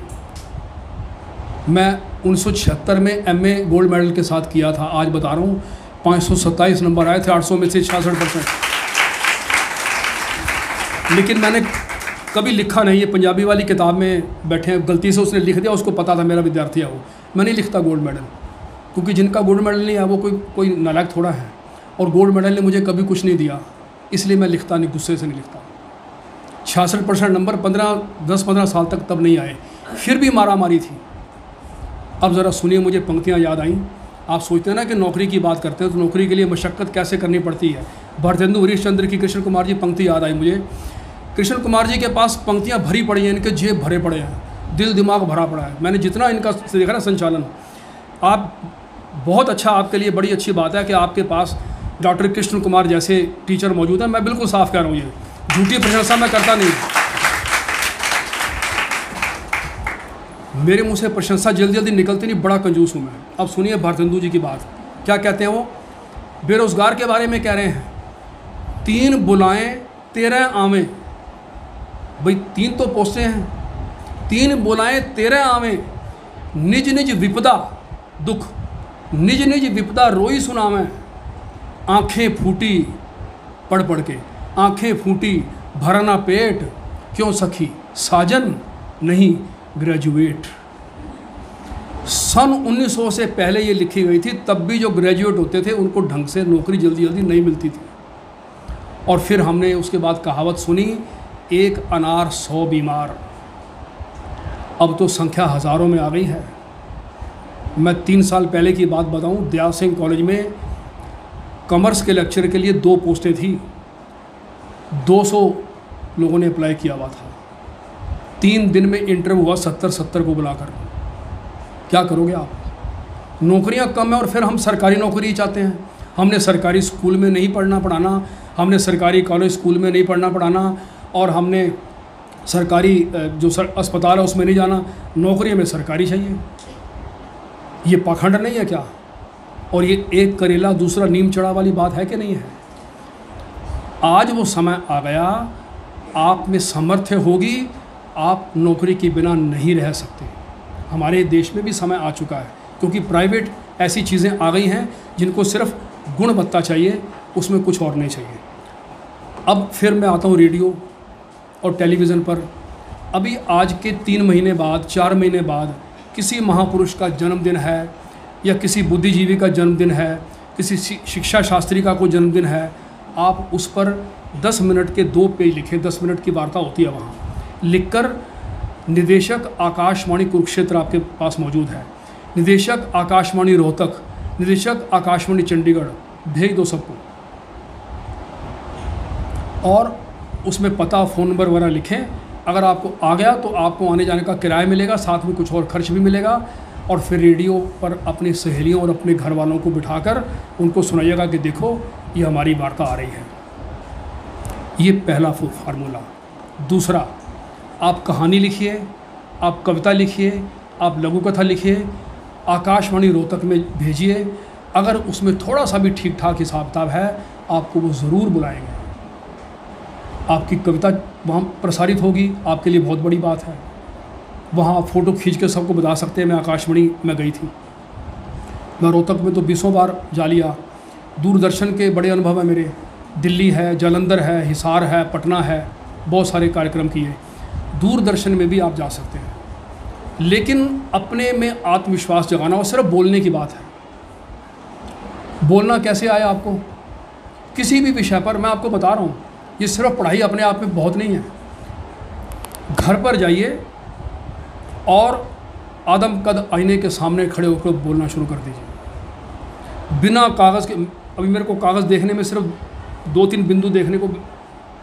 मैं 1976 में MA गोल्ड मेडल के साथ किया था। आज बता रहा हूँ 527 नंबर आए थे 800 में से 66%। लेकिन मैंने कभी लिखा नहीं। ये पंजाबी वाली किताब में बैठे हैं, गलती से उसने लिख दिया, उसको पता था मेरा विद्यार्थी है वो। मैं नहीं लिखता गोल्ड मेडल, क्योंकि जिनका गोल्ड मेडल नहीं है वो कोई नालायक थोड़ा है। और गोल्ड मेडल ने मुझे कभी कुछ नहीं दिया, इसलिए मैं लिखता नहीं, गुस्से से नहीं लिखता। 66% नंबर 10-15 साल तक तब नहीं आए, फिर भी मारामारी थी। अब ज़रा सुनिए, मुझे पंक्तियाँ याद आईं। आप सोचते हैं ना कि नौकरी की बात करते हैं तो नौकरी के लिए मशक्क़त कैसे करनी पड़ती है। भारतेंदु हरीशचंद्र की कृष्ण कुमार जी पंक्ति याद आई मुझे। कृष्ण कुमार जी के पास पंक्तियाँ भरी पड़ी हैं, इनके जेब भरे पड़े हैं, दिल दिमाग भरा पड़ा है। मैंने जितना इनका देखा ना संचालन, आप बहुत अच्छा, आपके लिए बड़ी अच्छी बात है कि आपके पास डॉक्टर कृष्ण कुमार जैसे टीचर मौजूद हैं। मैं बिल्कुल साफ कह रहा हूँ, ये झूठी प्रशंसा मैं करता नहीं। मेरे मुंह से प्रशंसा जल्दी जल्दी निकलती नहीं, बड़ा कंजूस हूँ मैं। अब सुनिए भारतेंदु जी की बात, क्या कहते हैं वो। बेरोज़गार के बारे में कह रहे हैं, 3 बुलाएं 13 आवें। भाई 3 तो पोस्टें हैं, 3 बुलाएं 13 आवें। निज निज विपदा दुख, निज निज विपदा रोई सुनावें। आँखें फूटी पढ़ पढ़ के, आँखें फूटी भरना पेट, क्यों सखी साजन नहीं ग्रेजुएट। सन 1900 से पहले ये लिखी गई थी, तब भी जो ग्रेजुएट होते थे उनको ढंग से नौकरी जल्दी जल्दी नहीं मिलती थी। और फिर हमने उसके बाद कहावत सुनी, एक अनार 100 बीमार। अब तो संख्या हज़ारों में आ गई है। मैं 3 साल पहले की बात बताऊं, दयाल सिंह कॉलेज में कॉमर्स के लेक्चर के लिए 2 पोस्टें थी, 200 लोगों ने अप्लाई किया हुआ था। 3 दिन में इंटरव्यू हुआ 70 को बुलाकर। क्या करोगे आप, नौकरियां कम है और फिर हम सरकारी नौकरी चाहते हैं। हमने सरकारी स्कूल में नहीं पढ़ाना, हमने सरकारी कॉलेज स्कूल में नहीं पढ़ाना, और हमने सरकारी जो अस्पताल है उसमें नहीं जाना, नौकरी में सरकारी चाहिए। ये पाखंड नहीं है क्या? और ये एक करेला दूसरा नीम चढ़ा वाली बात है कि नहीं है? आज वो समय आ गया, आप में सामर्थ्य होगी, आप नौकरी के बिना नहीं रह सकते। हमारे देश में भी समय आ चुका है, क्योंकि प्राइवेट ऐसी चीज़ें आ गई हैं जिनको सिर्फ गुणवत्ता चाहिए, उसमें कुछ और नहीं चाहिए। अब फिर मैं आता हूँ रेडियो और टेलीविज़न पर। अभी आज के 3 महीने बाद, 4 महीने बाद किसी महापुरुष का जन्मदिन है, या किसी बुद्धिजीवी का जन्मदिन है, किसी शिक्षा शास्त्री का कोई जन्मदिन है, आप उस पर 10 मिनट के 2 पेज लिखें। 10 मिनट की वार्ता होती है वहाँ, लिखकर निदेशक आकाशवाणी कुरुक्षेत्र आपके पास मौजूद है, निदेशक आकाशवाणी रोहतक, निदेशक आकाशवाणी चंडीगढ़, भेज दो सबको। और उसमें पता, फ़ोन नंबर वगैरह लिखें। अगर आपको आ गया तो आपको आने जाने का किराया मिलेगा, साथ में कुछ और खर्च भी मिलेगा। और फिर रेडियो पर अपनी सहेलियों और अपने घर वालों को बिठाकर उनको सुनाइएगा कि देखो ये हमारी वार्ता आ रही है। ये पहला फार्मूला। दूसरा, आप कहानी लिखिए, आप कविता लिखिए, आप लघु कथा लिखिए, आकाशवाणी रोहतक में भेजिए। अगर उसमें थोड़ा सा भी ठीक ठाक हिसाब किताब है, आपको वो ज़रूर बुलाएंगे। आपकी कविता वहाँ प्रसारित होगी, आपके लिए बहुत बड़ी बात है। वहाँ आप फ़ोटो खींच के सबको बता सकते हैं मैं आकाशवाणी में गई थी। मैं रोहतक में तो 20 बार जा लिया। दूरदर्शन के बड़े अनुभव है मेरे, दिल्ली है, जालंधर है, हिसार है, पटना है, बहुत सारे कार्यक्रम किए। दूरदर्शन में भी आप जा सकते हैं, लेकिन अपने में आत्मविश्वास जगाना, और सिर्फ बोलने की बात है। बोलना कैसे आया आपको किसी भी विषय पर, मैं आपको बता रहा हूँ, ये सिर्फ पढ़ाई अपने आप में बहुत नहीं है। घर पर जाइए और आदम कद आईने के सामने खड़े होकर बोलना शुरू कर दीजिए, बिना कागज़ के। अभी मेरे को कागज़ देखने में सिर्फ 2-3 बिंदु देखने को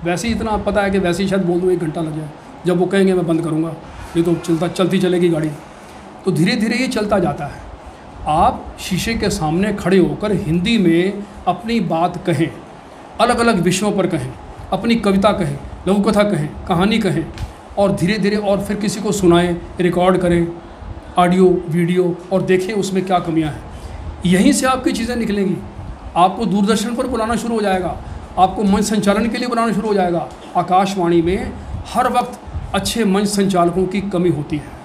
वैसे ही इतना पता है कि वैसे ही शायद बोल दूँ 1 घंटा लग जाए। जब वो कहेंगे मैं बंद करूँगा, ये तो चलती चलेगी गाड़ी। तो धीरे धीरे ये चलता जाता है। आप शीशे के सामने खड़े होकर हिंदी में अपनी बात कहें, अलग अलग विषयों पर कहें, अपनी कविता कहें, लघु कथा कहें, कहानी कहें, और धीरे धीरे और फिर किसी को सुनाएं, रिकॉर्ड करें ऑडियो वीडियो, और देखें उसमें क्या कमियां हैं। यहीं से आपकी चीज़ें निकलेंगी। आपको दूरदर्शन पर बुलाना शुरू हो जाएगा, आपको मंच संचालन के लिए बुलाना शुरू हो जाएगा। आकाशवाणी में हर वक्त अच्छे मंच संचालकों की कमी होती है।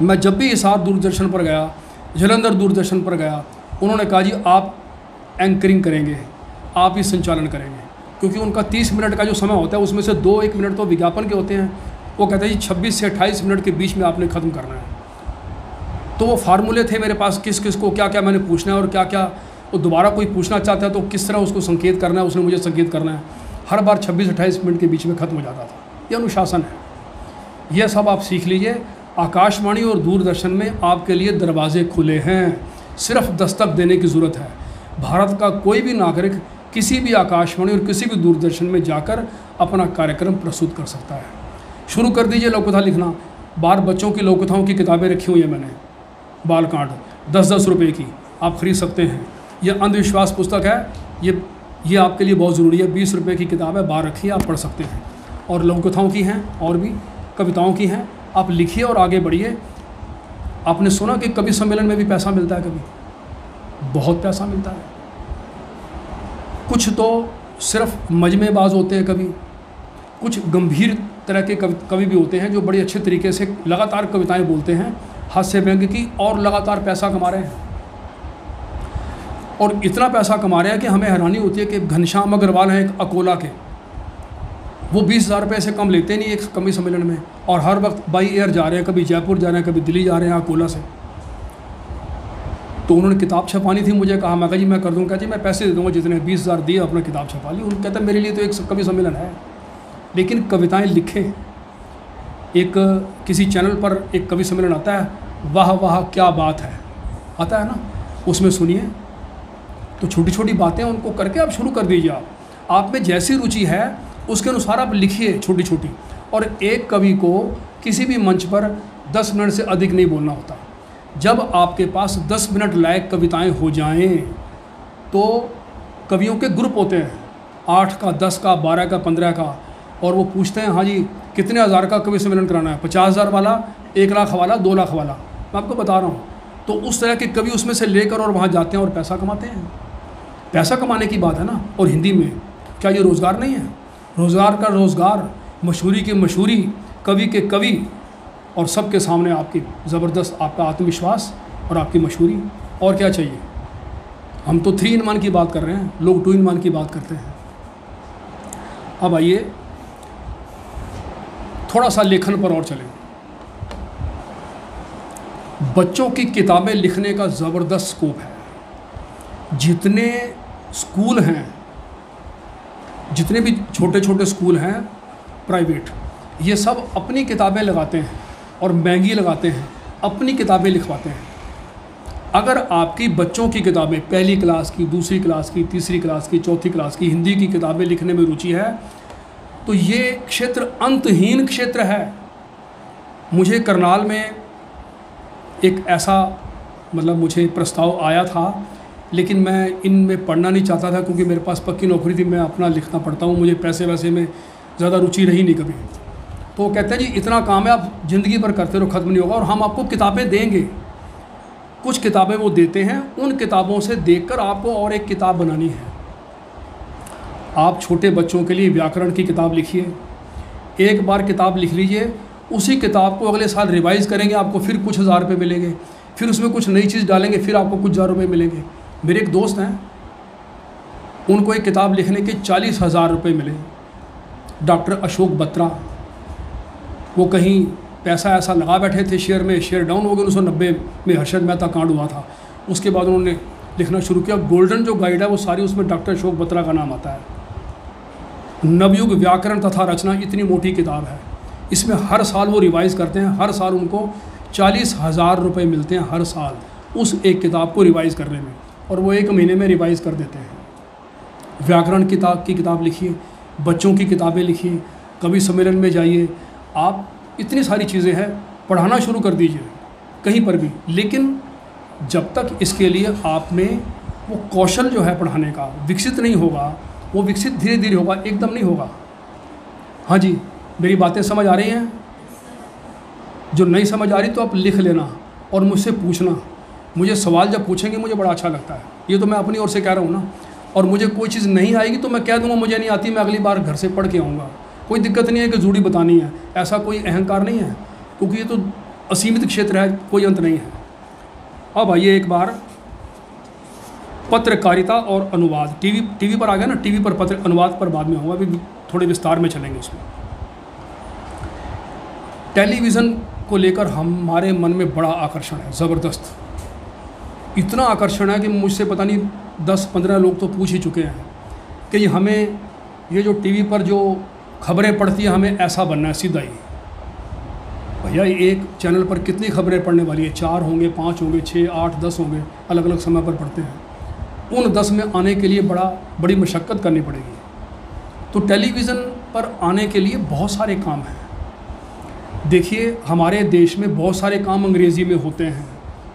मैं जब भी हिसार दूरदर्शन पर गया, जालंधर दूरदर्शन पर गया, उन्होंने कहा जी आप एंकरिंग करेंगे, आप ही संचालन करेंगे, क्योंकि उनका 30 मिनट का जो समय होता है उसमें से 2-1 मिनट तो विज्ञापन के होते हैं। वो कहते हैं जी 26 से 28 मिनट के बीच में आपने ख़त्म करना है। तो वो फार्मूले थे मेरे पास, किस किस को क्या क्या मैंने पूछना है और क्या क्या वो दोबारा कोई पूछना चाहता है तो किस तरह उसको संकेत करना है, उसने मुझे संकेत करना है। हर बार 26-28 मिनट के बीच में ख़त्म हो जाता था। ये अनुशासन है। यह सब आप सीख लीजिए। आकाशवाणी और दूरदर्शन में आपके लिए दरवाजे खुले हैं, सिर्फ दस्तक देने की ज़रूरत है। भारत का कोई भी नागरिक किसी भी आकाशवाणी और किसी भी दूरदर्शन में जाकर अपना कार्यक्रम प्रस्तुत कर सकता है। शुरू कर दीजिए लोककथा लिखना। बाहर बच्चों की लोककथाओं की किताबें रखी हुई हैं मैंने, बालकांड 10-10 रुपये की, आप खरीद सकते हैं। यह अंधविश्वास पुस्तक है, ये आपके लिए बहुत ज़रूरी है। 20 रुपये की किताब है, बाहर रखिए, आप पढ़ सकते हैं। और लोककथाओं की हैं और भी कविताओं की हैं, आप लिखिए और आगे बढ़िए। आपने सुना कि कवि सम्मेलन में भी पैसा मिलता है, कभी बहुत पैसा मिलता है। कुछ तो सिर्फ मजमेबाज होते हैं कवि, कुछ गंभीर तरह के कवि भी होते हैं जो बड़े अच्छे तरीके से लगातार कविताएं बोलते हैं, हास्य व्यंग्य की, और लगातार पैसा कमा रहे हैं। और इतना पैसा कमा रहे हैं कि हमें हैरानी होती है कि घनश्याम अग्रवाल हैं एक अकोला के, वो 20,000 रुपये से कम लेते नहीं एक कवि सम्मेलन में, और हर वक्त बाई एयर जा रहे हैं, कभी जयपुर जा रहे हैं, कभी दिल्ली जा रहे हैं अकोला से। तो उन्होंने किताब छपानी थी, मुझे कहा, मैं कहा जी मैं कर दूँगा। जी मैं पैसे दे दूँगा, जितने 20,000 दिए अपना किताब छपा ली। उन्होंने कहता मेरे लिए तो एक कवि सम्मेलन है, लेकिन कविताएं लिखें। एक किसी चैनल पर एक कवि सम्मेलन आता है, वाह वाह क्या बात है, आता है ना, उसमें सुनिए। तो छोटी छोटी बातें उनको करके आप शुरू कर दीजिए। आप में जैसी रुचि है उसके अनुसार आप लिखिए छोटी छोटी। और एक कवि को किसी भी मंच पर 10 मिनट से अधिक नहीं बोलना होता। जब आपके पास 10 मिनट लायक कविताएं हो जाएं तो कवियों के ग्रुप होते हैं, 8 का, 10 का, 12 का, 15 का, और वो पूछते हैं, हाँ जी कितने हज़ार का कवि सम्मेलन कराना है, 50,000 वाला, 1 लाख वाला, 2 लाख वाला, मैं आपको बता रहा हूँ। तो उस तरह के कवि उसमें से लेकर और वहाँ जाते हैं और पैसा कमाते हैं। पैसा कमाने की बात है ना। और हिंदी में क्या ये रोज़गार नहीं है? रोज़गार का रोज़गार, मशहूरी की मशहूरी, कवि के कवि, और सबके सामने आपकी ज़बरदस्त आपका आत्मविश्वास और आपकी मशहूरी। और क्या चाहिए? हम तो 3 in 1 की बात कर रहे हैं, लोग 2 in 1 की बात करते हैं। अब आइए थोड़ा सा लेखन पर और चलें। बच्चों की किताबें लिखने का ज़बरदस्त स्कोप है। जितने स्कूल हैं, जितने भी छोटे छोटे स्कूल हैं प्राइवेट, ये सब अपनी किताबें लगाते हैं और महंगी लगाते हैं, अपनी किताबें लिखवाते हैं। अगर आपकी बच्चों की किताबें, पहली क्लास की, दूसरी क्लास की, तीसरी क्लास की, चौथी क्लास की हिंदी की किताबें लिखने में रुचि है, तो ये क्षेत्र अंतहीन क्षेत्र है। मुझे करनाल में एक ऐसा मुझे प्रस्ताव आया था, लेकिन मैं इनमें पढ़ना नहीं चाहता था क्योंकि मेरे पास पक्की नौकरी थी, मैं अपना लिखना पढ़ता हूँ, मुझे पैसे वैसे में ज़्यादा रुचि रही नहीं कभी। तो वो कहते हैं जी इतना काम है, आप ज़िंदगी भर करते रहो, ख़त्म नहीं होगा, और हम आपको किताबें देंगे। कुछ किताबें वो देते हैं, उन किताबों से देखकर आपको और एक किताब बनानी है। आप छोटे बच्चों के लिए व्याकरण की किताब लिखिए, एक बार किताब लिख लीजिए, उसी किताब को अगले साल रिवाइज़ करेंगे, आपको फिर कुछ हज़ार रुपये मिलेंगे, फिर उसमें कुछ नई चीज़ डालेंगे, फिर आपको कुछ हज़ार रुपये मिलेंगे। मेरे एक दोस्त हैं, उनको एक किताब लिखने के 40,000 रुपये मिले। डॉक्टर अशोक बत्रा, वो कहीं पैसा ऐसा लगा बैठे थे शेयर में, शेयर डाउन हो गए। 1990 में हर्षद मेहता कांड हुआ था, उसके बाद उन्होंने लिखना शुरू किया। गोल्डन जो गाइड है वो सारी, उसमें डॉक्टर अशोक बत्रा का नाम आता है। नवयुग व्याकरण तथा रचना, इतनी मोटी किताब है, इसमें हर साल वो रिवाइज़ करते हैं, हर साल उनको 40,000 रुपये मिलते हैं हर साल उस एक किताब को रिवाइज़ करने में, और वो 1 महीने में रिवाइज़ कर देते हैं। व्याकरण की किताब लिखिए, बच्चों की किताबें लिखिए, कवि सम्मेलन में जाइए, आप इतनी सारी चीज़ें हैं, पढ़ाना शुरू कर दीजिए कहीं पर भी। लेकिन जब तक इसके लिए आप में वो कौशल जो है पढ़ाने का विकसित नहीं होगा, वो विकसित धीरे धीरे होगा, एकदम नहीं होगा। हाँ जी, मेरी बातें समझ आ रही हैं? जो नहीं समझ आ रही तो आप लिख लेना और मुझसे पूछना। मुझे सवाल जब पूछेंगे मुझे बड़ा अच्छा लगता है, ये तो मैं अपनी ओर से कह रहा हूँ ना। और मुझे कोई चीज़ नहीं आएगी तो मैं कह दूँगा मुझे नहीं आती, मैं अगली बार घर से पढ़ के आऊँगा। कोई दिक्कत नहीं है कि जूड़ी बतानी है, ऐसा कोई अहंकार नहीं है, क्योंकि ये तो असीमित क्षेत्र है, कोई अंत नहीं है। अब आइए एक बार पत्रकारिता और अनुवाद, टीवी पर आ गया ना, टीवी पर पत्र अनुवाद पर बाद में होगा, अभी थोड़े विस्तार में चलेंगे उसमें। टेलीविज़न को लेकर हमारे मन में बड़ा आकर्षण है, ज़बरदस्त। इतना आकर्षण है कि मुझसे पता नहीं 10-15 लोग तो पूछ ही चुके हैं कि हमें ये जो टीवी पर जो खबरें पढ़ती है हमें ऐसा बनना है सीधा ही। भैया एक चैनल पर कितनी खबरें पढ़ने वाली है, 4 होंगे, 5 होंगे, 6, 8, 10 होंगे, अलग अलग समय पर पढ़ते हैं। उन 10 में आने के लिए बड़ी मशक्क़त करनी पड़ेगी। तो टेलीविज़न पर आने के लिए बहुत सारे काम हैं। देखिए हमारे देश में बहुत सारे काम अंग्रेज़ी में होते हैं,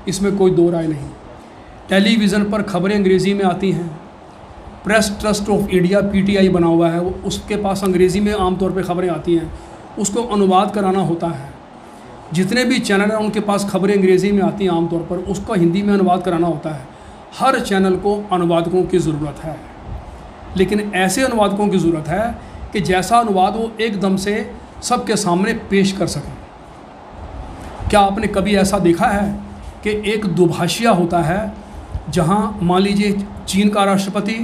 इसमें कोई दो राय नहीं। टेलीविज़न पर खबरें अंग्रेज़ी में आती हैं। Press trust of India PTI बना हुआ है, वो उसके पास अंग्रेज़ी में आमतौर पे खबरें आती हैं, उसको अनुवाद कराना होता है। जितने भी चैनल हैं उनके पास खबरें अंग्रेज़ी में आती हैं आमतौर पर, उसका हिंदी में अनुवाद कराना होता है। हर चैनल को अनुवादकों की ज़रूरत है, लेकिन ऐसे अनुवादकों की ज़रूरत है कि जैसा अनुवाद वो एकदम से सबके सामने पेश कर सकें। क्या आपने कभी ऐसा देखा है कि एक दुभाषिया होता है, जहां मान लीजिए चीन का राष्ट्रपति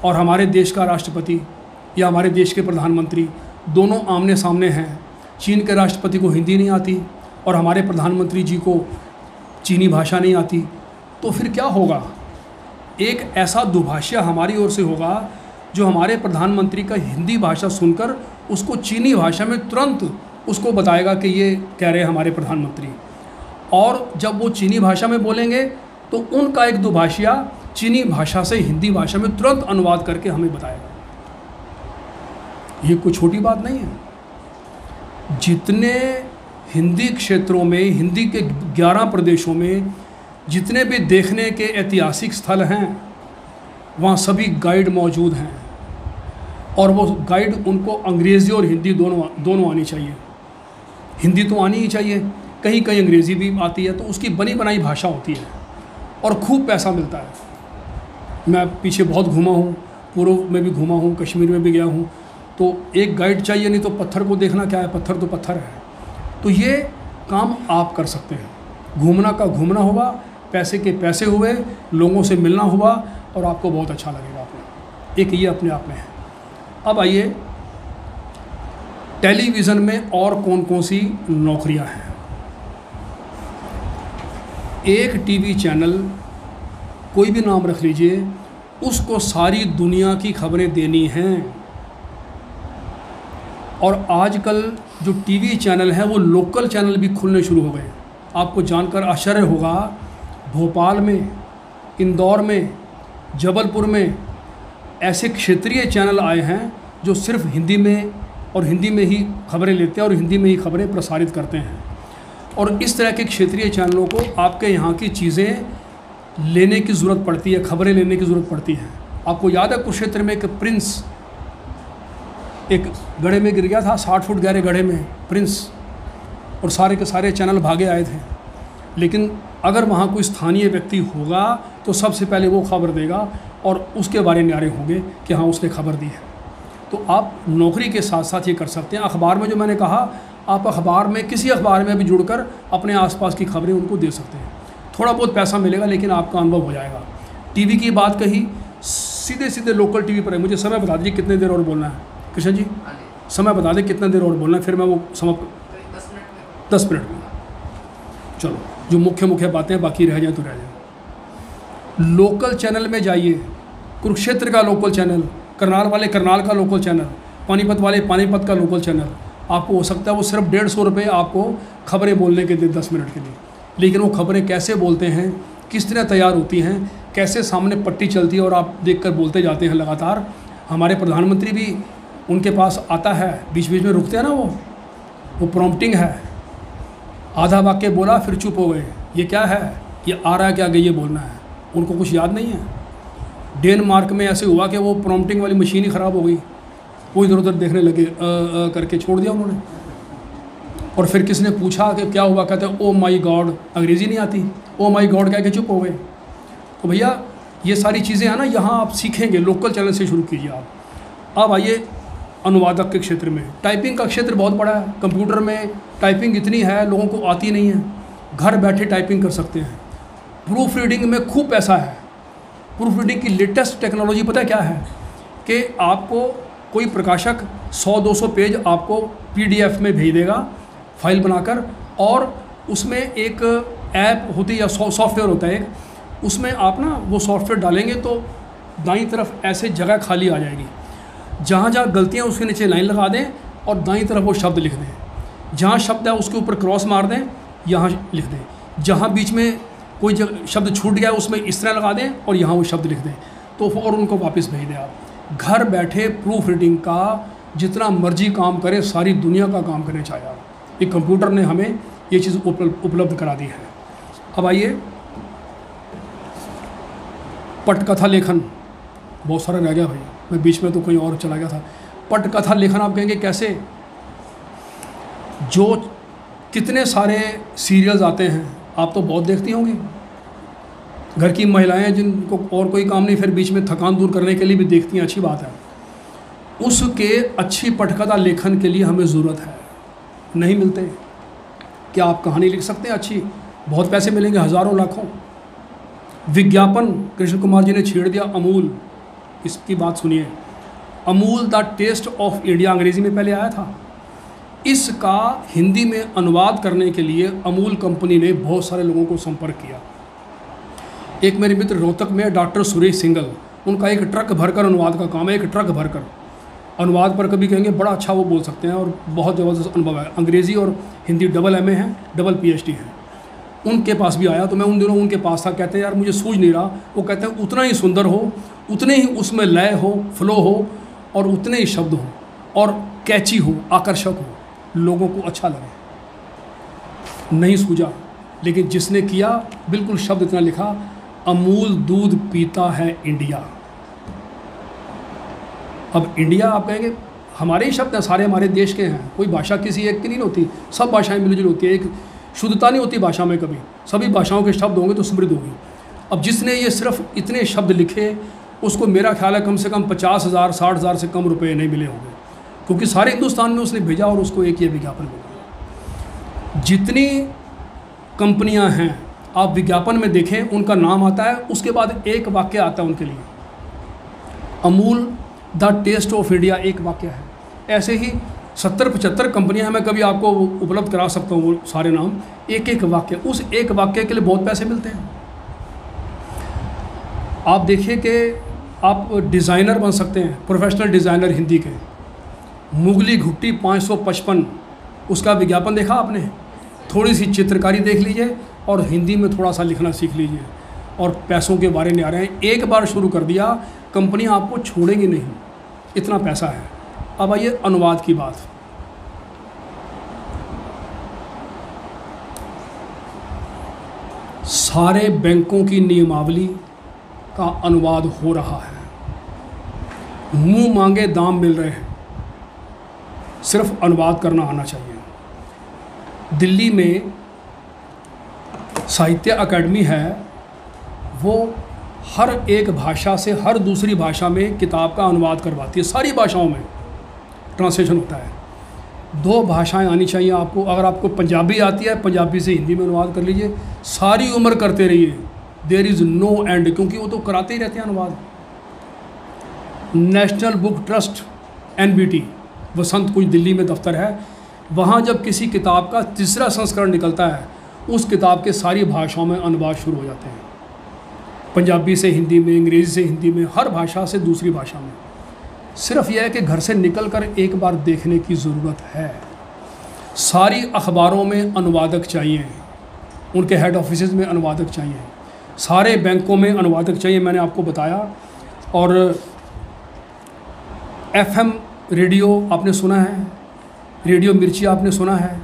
और हमारे देश का राष्ट्रपति या हमारे देश के प्रधानमंत्री दोनों आमने सामने हैं। चीन के राष्ट्रपति को हिंदी नहीं आती और हमारे प्रधानमंत्री जी को चीनी भाषा नहीं आती, तो फिर क्या होगा? एक ऐसा दुभाषिया हमारी ओर से होगा जो हमारे प्रधानमंत्री का हिंदी भाषा सुनकर उसको चीनी भाषा में तुरंत उसको बताएगा कि ये कह रहे हैं हमारे प्रधानमंत्री। और जब वो चीनी भाषा में बोलेंगे तो उनका एक दुभाषिया चीनी भाषा से हिंदी भाषा में तुरंत अनुवाद करके हमें बताएगा। ये कोई छोटी बात नहीं है। जितने हिंदी क्षेत्रों में, हिंदी के 11 प्रदेशों में जितने भी देखने के ऐतिहासिक स्थल हैं, वहाँ सभी गाइड मौजूद हैं, और वो गाइड उनको अंग्रेज़ी और हिंदी दोनों आनी चाहिए। हिंदी तो आनी ही चाहिए, कहीं कहीं अंग्रेज़ी भी आती है, तो उसकी बनी बनाई भाषा होती है और खूब पैसा मिलता है। मैं पीछे बहुत घूमा हूँ, पूर्व में भी घूमा हूँ, कश्मीर में भी गया हूँ, तो एक गाइड चाहिए, नहीं तो पत्थर को देखना क्या है, पत्थर तो पत्थर है। तो ये काम आप कर सकते हैं। घूमना का घूमना हुआ, पैसे के पैसे हुए, लोगों से मिलना हुआ, और आपको बहुत अच्छा लगेगा अपने। एक ये अपने आप में है। अब आइए टेलीविज़न में और कौन कौन सी नौकरियां हैं। एक टीवी चैनल, कोई भी नाम रख लीजिए, उसको सारी दुनिया की खबरें देनी हैं। और आजकल जो टीवी चैनल हैं वो लोकल चैनल भी खुलने शुरू हो गए। आपको जानकर आश्चर्य होगा, भोपाल में, इंदौर में, जबलपुर में ऐसे क्षेत्रीय चैनल आए हैं जो सिर्फ हिंदी में और हिंदी में ही खबरें लेते हैं और हिंदी में ही खबरें प्रसारित करते हैं। और इस तरह के क्षेत्रीय चैनलों को आपके यहाँ की चीज़ें लेने की ज़रूरत पड़ती है, खबरें लेने की ज़रूरत पड़ती है। आपको याद है कुरुक्षेत्र में एक प्रिंस एक गड्ढे में गिर गया था, 60 फुट गहरे गड्ढे में प्रिंस, और सारे के सारे चैनल भागे आए थे। लेकिन अगर वहाँ कोई स्थानीय व्यक्ति होगा तो सबसे पहले वो खबर देगा और उसके बारे न्यारे होंगे कि हाँ उसने खबर दी है। तो आप नौकरी के साथ साथ ये कर सकते हैं। अखबार में जो मैंने कहा, आप अखबार में, किसी अखबार में भी जुड़कर अपने आसपास की खबरें उनको दे सकते हैं। थोड़ा बहुत पैसा मिलेगा लेकिन आपका अनुभव हो जाएगा। टीवी की बात कही, सीधे सीधे लोकल टीवी पर है। मुझे समय बता दीजिए कितने देर और बोलना है कृष्ण जी, समय बता दें कितना देर और बोलना है, फिर मैं वो समाप्त 10 मिनट में। चलो, जो मुख्य मुख्य बातें बाकी रह जाए तो रह जाए। लोकल चैनल में जाइए, कुरुक्षेत्र का लोकल चैनल, करनाल वाले करनाल का लोकल चैनल, पानीपत वाले पानीपत का लोकल चैनल। आपको हो सकता है वो सिर्फ 150 रुपये आपको खबरें बोलने के लिए 10 मिनट के लिए, लेकिन वो खबरें कैसे बोलते हैं, किस तरह तैयार होती हैं, कैसे सामने पट्टी चलती है और आप देखकर बोलते जाते हैं लगातार। हमारे प्रधानमंत्री भी उनके पास आता है, बीच बीच में रुकते हैं ना, वो प्रॉम्प्टिंग है। आधा वाक्य बोला फिर चुप हो गए, ये क्या है, ये आ रहा है क्या आगे ये बोलना है, उनको कुछ याद नहीं है। डेनमार्क में ऐसे हुआ कि वो प्रॉम्प्टिंग वाली मशीन ही ख़राब हो गई, वो इधर उधर देखने लगे, करके छोड़ दिया उन्होंने। और फिर किसने पूछा कि क्या हुआ, कहते ओ माई गॉड, अंग्रेज़ी नहीं आती, ओ माई गॉड कह के चुप हो गए। तो भैया ये सारी चीज़ें हैं ना, यहाँ आप सीखेंगे, लोकल चैनल से शुरू कीजिए आप। अब आइए अनुवादक के क्षेत्र में। टाइपिंग का क्षेत्र बहुत बड़ा है, कंप्यूटर में टाइपिंग इतनी है, लोगों को आती नहीं है, घर बैठे टाइपिंग कर सकते हैं। प्रूफ रीडिंग में खूब पैसा है। प्रूफ रीडिंग की लेटेस्ट टेक्नोलॉजी पता है क्या है, कि आपको कोई प्रकाशक 100-200 पेज आपको PDF में भेज देगा फाइल बनाकर, और उसमें एक ऐप होती है या सॉफ्टवेयर होता है एक, उसमें आप ना वो सॉफ्टवेयर डालेंगे तो दाईं तरफ ऐसे जगह खाली आ जाएगी। जहाँ जहाँ गलतियाँ उसके नीचे लाइन लगा दें और दाईं तरफ वो शब्द लिख दें। जहाँ शब्द है उसके ऊपर क्रॉस मार दें, यहाँ लिख दें। जहाँ बीच में कोई शब्द छूट गया उसमें इस तरह लगा दें और यहाँ वो शब्द लिख दें, तो और उनको वापस भेज दें। आप घर बैठे प्रूफ रीडिंग का जितना मर्जी काम करें, सारी दुनिया का काम करना चाहिए आप। ये कंप्यूटर ने हमें ये चीज़ उपलब्ध करा दी है। अब आइए, पटकथा लेखन बहुत सारा रह गया भाई, मैं बीच में तो कोई और चला गया था। पटकथा लेखन आप कहेंगे कैसे? जो कितने सारे सीरियल्स आते हैं, आप तो बहुत देखती होंगी। घर की महिलाएं जिनको और कोई काम नहीं, फिर बीच में थकान दूर करने के लिए भी देखती हैं, अच्छी बात है। उसके अच्छी पटकथा लेखन के लिए हमें ज़रूरत है, नहीं मिलते। क्या आप कहानी लिख सकते हैं अच्छी? बहुत पैसे मिलेंगे, हज़ारों लाखों। विज्ञापन कृष्ण कुमार जी ने छेड़ दिया, अमूल, इसकी बात सुनिए। Amul the taste of India अंग्रेज़ी में पहले आया था। इसका हिंदी में अनुवाद करने के लिए अमूल कंपनी ने बहुत सारे लोगों को संपर्क किया। एक मेरे मित्र रोहतक में डॉक्टर सुरेश सिंगल, उनका एक ट्रक भरकर अनुवाद का काम है। एक ट्रक भरकर अनुवाद पर कभी कहेंगे बड़ा अच्छा वो बोल सकते हैं और बहुत ज़बरदस्त अनुभव है। अंग्रेज़ी और हिंदी डबल MA है, डबल PhD है। उनके पास भी आया तो मैं उन दिनों उनके पास था। कहते हैं यार मुझे सूझ नहीं रहा। वो कहते हैं उतना ही सुंदर हो, उतने ही उसमें लय हो, फ्लो हो, और उतने ही शब्द हो और कैची हो, आकर्षक हो, लोगों को अच्छा लगे। नहीं सूझा, लेकिन जिसने किया बिल्कुल शब्द इतना लिखा, अमूल दूध पीता है इंडिया। अब इंडिया आप कहेंगे हमारे ही शब्द हैं, सारे हमारे देश के हैं। कोई भाषा किसी एक की नहीं होती, सब भाषाएं मिलजुल होती है। एक शुद्धता नहीं होती भाषा में कभी, सभी भाषाओं के शब्द होंगे तो समृद्ध होगी। अब जिसने ये सिर्फ इतने शब्द लिखे, उसको मेरा ख्याल है कम से कम 50,000 60,000 से कम रुपए नहीं मिले होंगे, क्योंकि सारे हिंदुस्तान में उसने भेजा और उसको एक ये विज्ञापन मिला। जितनी कंपनियां हैं आप विज्ञापन में देखें, उनका नाम आता है, उसके बाद एक वाक्य आता है उनके लिए। Amul the taste of India एक वाक्य है। ऐसे ही 70-75 कंपनियां हैं, मैं कभी आपको उपलब्ध करा सकता हूँ वो सारे नाम। एक एक वाक्य, उस एक वाक्य के लिए बहुत पैसे मिलते हैं। आप देखिए कि आप डिज़ाइनर बन सकते हैं, प्रोफेशनल डिज़ाइनर हिंदी के। मुगली घुट्टी 555, उसका विज्ञापन देखा आपने? थोड़ी सी चित्रकारी देख लीजिए और हिंदी में थोड़ा सा लिखना सीख लीजिए, और पैसों के बारे में आ रहे हैं। एक बार शुरू कर दिया, कंपनियां आपको छोड़ेंगी नहीं, इतना पैसा है। अब आइए अनुवाद की बात। सारे बैंकों की नियमावली का अनुवाद हो रहा है, मुंह मांगे दाम मिल रहे हैं, सिर्फ अनुवाद करना आना चाहिए। दिल्ली में साहित्य अकेडमी है, वो हर एक भाषा से हर दूसरी भाषा में किताब का अनुवाद करवाती है। सारी भाषाओं में ट्रांसलेशन होता है। 2 भाषाएं आनी चाहिए आपको। अगर आपको पंजाबी आती है, पंजाबी से हिंदी में अनुवाद कर लीजिए, सारी उम्र करते रहिए, देयर इज़ नो एंड, क्योंकि वो तो कराते ही रहते हैं अनुवाद। नेशनल बुक ट्रस्ट NBT वसंत कुंज दिल्ली में दफ्तर है, वहाँ जब किसी किताब का 3रा संस्करण निकलता है, उस किताब के सारी भाषाओं में अनुवाद शुरू हो जाते हैं। पंजाबी से हिंदी में, अंग्रेज़ी से हिंदी में, हर भाषा से दूसरी भाषा में। सिर्फ यह है कि घर से निकलकर एक बार देखने की ज़रूरत है। सारी अखबारों में अनुवादक चाहिए, उनके हेड ऑफिसेज में अनुवादक चाहिए, सारे बैंकों में अनुवादक चाहिए, मैंने आपको बताया। और FM रेडियो आपने सुना है, रेडियो मिर्ची आपने सुना है।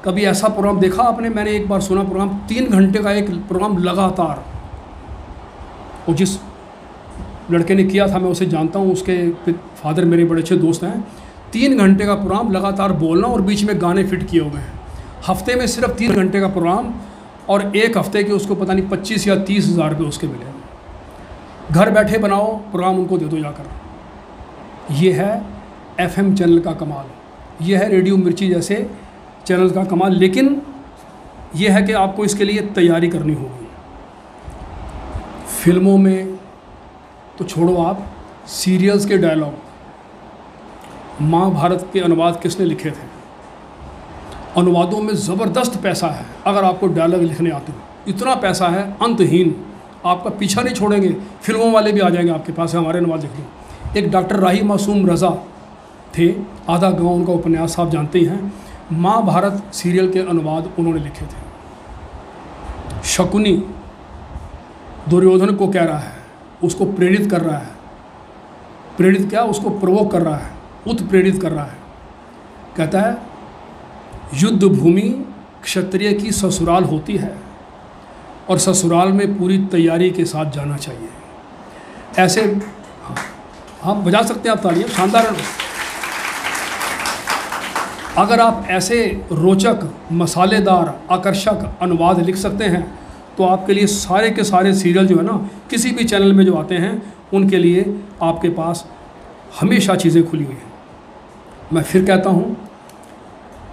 कभी ऐसा प्रोग्राम देखा आपने? मैंने एक बार सुना प्रोग्राम, 3 घंटे का एक प्रोग्राम लगातार। और जिस लड़के ने किया था मैं उसे जानता हूँ, उसके फादर मेरे बड़े अच्छे दोस्त हैं। 3 घंटे का प्रोग्राम लगातार बोलना और बीच में गाने फिट किए हुए हैं। हफ्ते में सिर्फ 3 घंटे का प्रोग्राम, और एक हफ्ते के उसको पता नहीं 25 या 30 हज़ार रुपये उसके मिले। घर बैठे बनाओ प्रोग्राम, उनको दे दो जाकर। ये है FM चैनल का कमाल, ये है रेडियो मिर्ची जैसे चैनल का कमाल। लेकिन यह है कि आपको इसके लिए तैयारी करनी होगी। फिल्मों में तो छोड़ो आप, सीरियल्स के डायलॉग, महाभारत के अनुवाद किसने लिखे थे? अनुवादों में ज़बरदस्त पैसा है। अगर आपको डायलॉग लिखने आते हो, इतना पैसा है अंतहीन, आपका पीछा नहीं छोड़ेंगे। फिल्मों वाले भी आ जाएंगे आपके पास, हमारे अनुवाद लिख लो। एक डॉक्टर राही मासूम रज़ा थे, आधा गांव उनका उपन्यास आप जानते ही हैं। महाभारत सीरियल के अनुवाद उन्होंने लिखे थे। शकुनी दुर्योधन को कह रहा है, उसको प्रेरित कर रहा है, प्रेरित क्या, उसको प्रोवोक कर रहा है, उत्प्रेरित कर रहा है। कहता है युद्ध भूमि क्षत्रिय की ससुराल होती है और ससुराल में पूरी तैयारी के साथ जाना चाहिए। ऐसे हाँ, आप बजा सकते हैं आप तालियां, शानदार। अगर आप ऐसे रोचक, मसालेदार, आकर्षक अनुवाद लिख सकते हैं तो आपके लिए सारे के सारे सीरियल जो है ना, किसी भी चैनल में जो आते हैं, उनके लिए आपके पास हमेशा चीज़ें खुली हुई हैं। मैं फिर कहता हूँ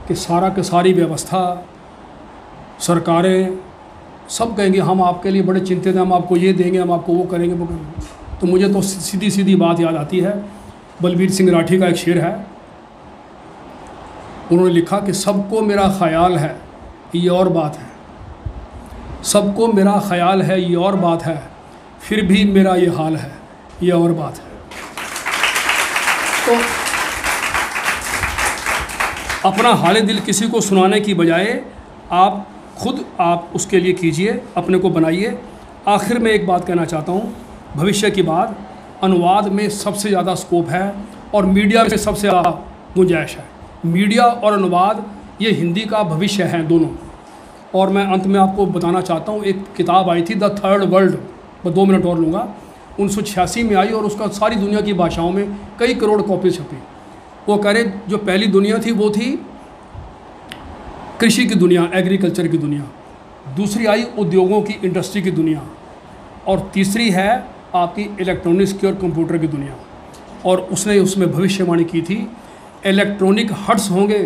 कि सारा की सारी व्यवस्था, सरकारें सब कहेंगे हम आपके लिए बड़े चिंतित हैं, हम आपको ये देंगे, हम आपको वो करेंगे, वो करेंगे। तो मुझे तो सीधी सीधी बात याद आती है, बलबीर सिंह राठी का एक शेर है। उन्होंने लिखा कि सबको मेरा ख्याल है ये और बात है, सबको मेरा ख्याल है ये और बात है, फिर भी मेरा ये हाल है ये और बात है। तो अपना हाल दिल किसी को सुनाने की बजाय आप खुद आप उसके लिए कीजिए, अपने को बनाइए। आखिर में एक बात कहना चाहता हूँ, भविष्य की बात, अनुवाद में सबसे ज़्यादा स्कोप है और मीडिया में सबसे ज़्यादा गुंजाइश है। मीडिया और अनुवाद ये हिंदी का भविष्य है दोनों। और मैं अंत में आपको बताना चाहता हूँ, एक किताब आई थी द थर्ड वर्ल्ड, मैं 2 मिनट और लूँगा, 1986 में आई और उसका सारी दुनिया की भाषाओं में कई करोड़ कॉपी छपी। वो कह रहे जो पहली दुनिया थी वो थी कृषि की दुनिया, एग्रीकल्चर की दुनिया, दूसरी आई उद्योगों की, इंडस्ट्री की दुनिया, और तीसरी है आपकी इलेक्ट्रॉनिक्स की और कंप्यूटर की दुनिया। और उसने उसमें भविष्यवाणी की थी इलेक्ट्रॉनिक हट्स होंगे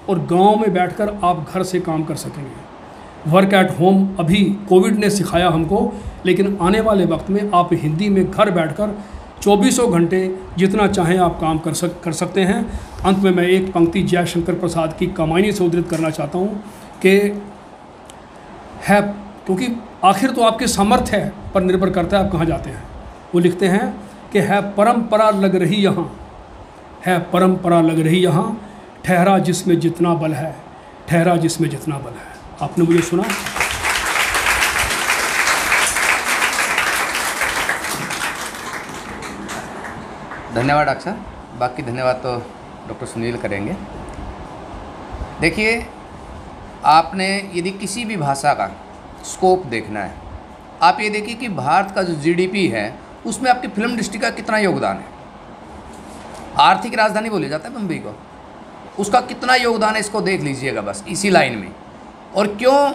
और गांव में बैठकर आप घर से काम कर सकेंगे। वर्क एट होम अभी कोविड ने सिखाया हमको, लेकिन आने वाले वक्त में आप हिंदी में घर बैठकर 24 घंटे जितना चाहें आप काम कर सकते हैं। अंत में मैं एक पंक्ति जयशंकर प्रसाद की कमायनी से उद्धृत करना चाहता हूँ कि है, क्योंकि आखिर तो आपके सामर्थ्य पर निर्भर करता है आप कहाँ जाते हैं। वो लिखते हैं कि है परंपरा लग रही यहाँ, है परंपरा लग रही यहाँ, ठहरा जिसमें जितना बल है, ठहरा जिसमें जितना बल है। आपने मुझे सुना? धन्यवाद डॉक्टर साहब। बाकी धन्यवाद तो डॉक्टर सुनील करेंगे। देखिए, आपने यदि किसी भी भाषा का स्कोप देखना है, आप ये देखिए कि भारत का जो जीडीपी है उसमें आपकी फिल्म इंडस्ट्री का कितना योगदान है। आर्थिक राजधानी बोले जाता है मुंबई को, उसका कितना योगदान है इसको देख लीजिएगा बस इसी लाइन में। और क्यों